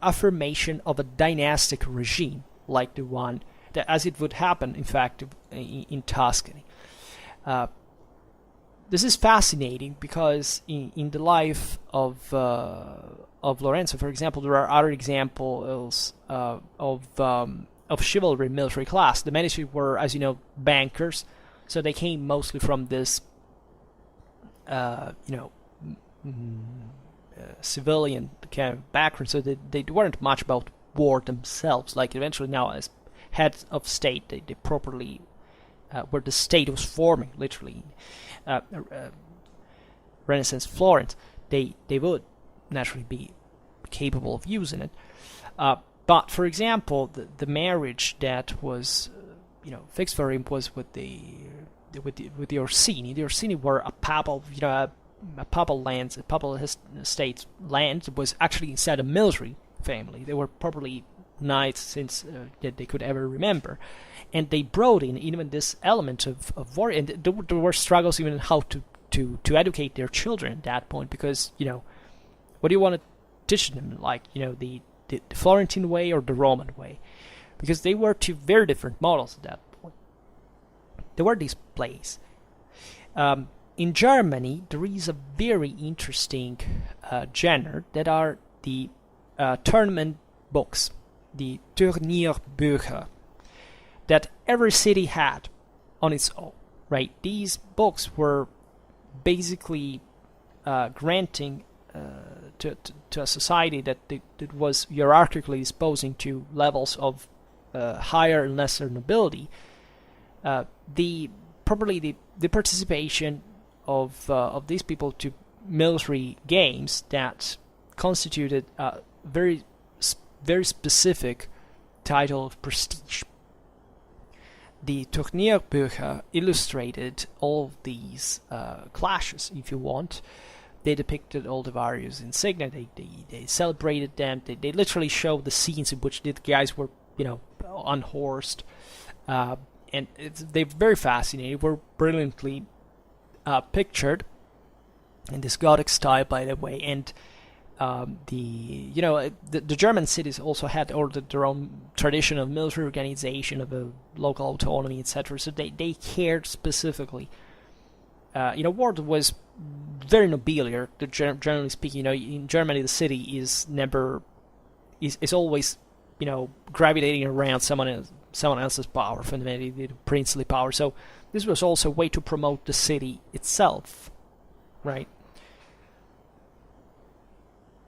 affirmation of a dynastic regime like the one that, as it would happen, in fact, in Tuscany. This is fascinating because in the life of Lorenzo, for example, there are other examples of chivalry military class. The Medici were, as you know, bankers, so they came mostly from this, civilian kind of background. So they weren't much about war themselves. Like eventually now, as heads of state, they properly where the state was forming, literally. Renaissance Florence, they would naturally be capable of using it. But for example, the marriage that was fixed for him was with the Orsini. The Orsini were a papal, a papal lands, a papal estates land was actually inside a military family. They were properly knights since that they could ever remember, and they brought in even this element of war. And there were struggles even in how to educate their children at that point, because what do you want to teach them? Like the the Florentine way or the Roman way, because they were two very different models at that point. There were these plays. In Germany, there is a very interesting genre that are the tournament books, the Turnierbücher, that every city had on its own, right? These books were basically granting to a society that was hierarchically disposing to levels of higher and lesser nobility, the participation of these people to military games that constituted a very specific title of prestige. The Turnierbücher illustrated all of these clashes, if you want. They depicted all the various insignia, they celebrated them, they literally showed the scenes in which the guys were, unhorsed. And they're very fascinating, were brilliantly pictured in this Gothic style, by the way. And the German cities also had their own tradition of military organization, of a local autonomy, etc. So they cared specifically. War was very nobiliar. Generally speaking, in Germany the city is always, gravitating around someone else's power, fundamentally the princely power. So this was also a way to promote the city itself, right?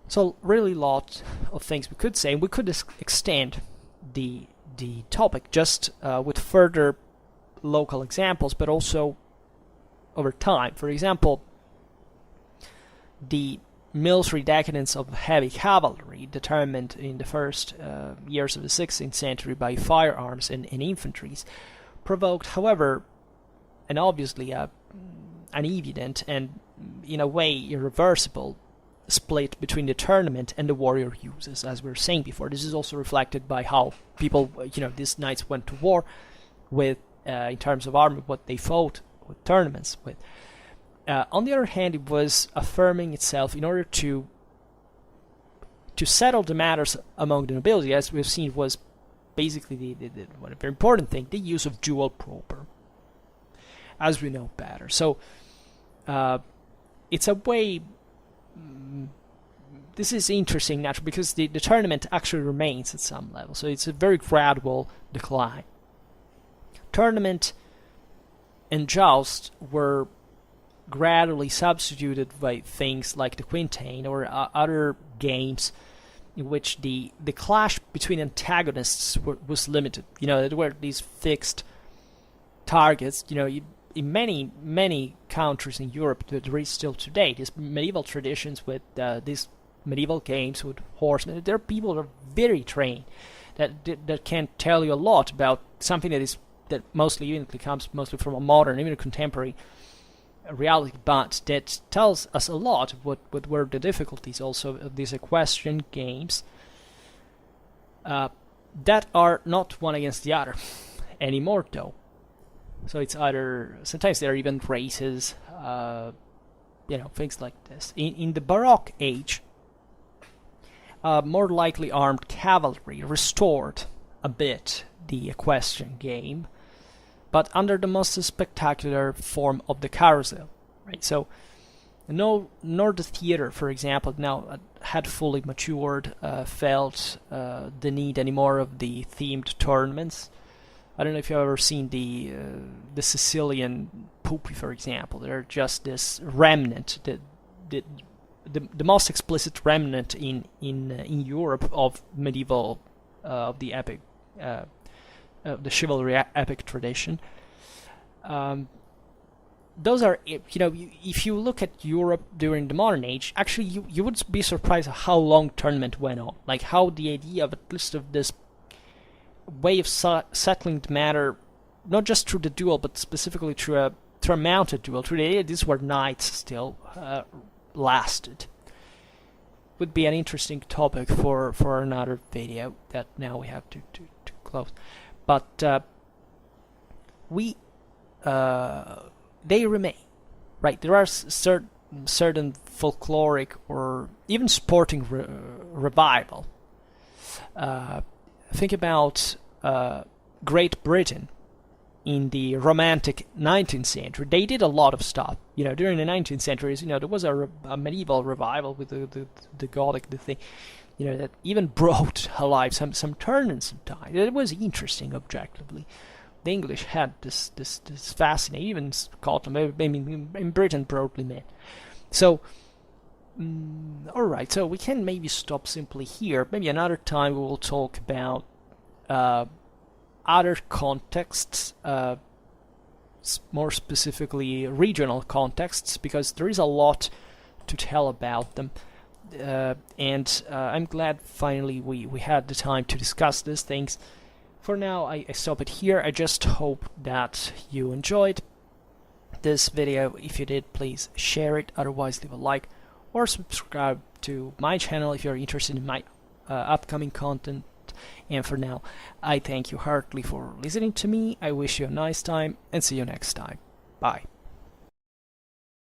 So really a lot of things we could say. We could extend the topic just with further local examples, but also over time. For example, the military decadence of heavy cavalry, determined in the first years of the 16th century by firearms and infantries, provoked, however, and obviously an evident and in a way irreversible split between the tournament and the warrior uses, as we were saying before. This is also reflected by how people, these knights went to war with, in terms of armor, what they fought with tournaments with. On the other hand, it was affirming itself in order to settle the matters among the nobility, as we've seen, was basically one very important thing, the use of dual proper, as we know better. So it's a way. This is interesting, naturally, because the tournament actually remains at some level, so it's a very gradual decline. Tournament and joust were gradually substituted by things like the quintain or other games in which the clash between antagonists was limited. There were these fixed targets. In many countries in Europe, there is still today these medieval traditions with these medieval games with horsemen. There are people that are very trained that can tell you a lot about something that mostly comes mostly from a modern, even a contemporary reality, but that tells us a lot what were the difficulties also of these equestrian games that are not one against the other anymore, though. So it's either, sometimes there are even races, things like this. In the Baroque age, more lightly armed cavalry restored a bit the equestrian game, but under the most spectacular form of the carousel, right? So, nor the theater, for example, now had fully matured, felt the need anymore of the themed tournaments. I don't know if you've ever seen the Sicilian pupi, for example. They're just this remnant, the most explicit remnant in Europe of medieval, of the epic, the chivalry epic tradition. Those are, if you look at Europe during the modern age, actually you would be surprised at how long tournament went on. Like how the idea of, at least of this way of settling the matter, not just through the duel, but specifically through a mounted duel, through the idea these were knights still, lasted. Would be an interesting topic for another video that now we have to close. But they remain, right? There are certain folkloric or even sporting revival think about Great Britain in the romantic 19th century. They did a lot of stuff. During the 19th centuries, there was a medieval revival with the Gothic, the thing, that even brought alive some turn and some tide. It was interesting objectively. The English had this fascinating, even Scotland, in Britain probably met. So, alright, so we can maybe stop simply here. Maybe another time we will talk about other contexts, more specifically regional contexts, because there is a lot to tell about them. And I'm glad finally we had the time to discuss these things. For now, I stop it here. I just hope that you enjoyed this video. If you did, please share it. Otherwise, leave a like or subscribe to my channel if you're interested in my upcoming content. And for now, I thank you heartily for listening to me. I wish you a nice time and see you next time. Bye.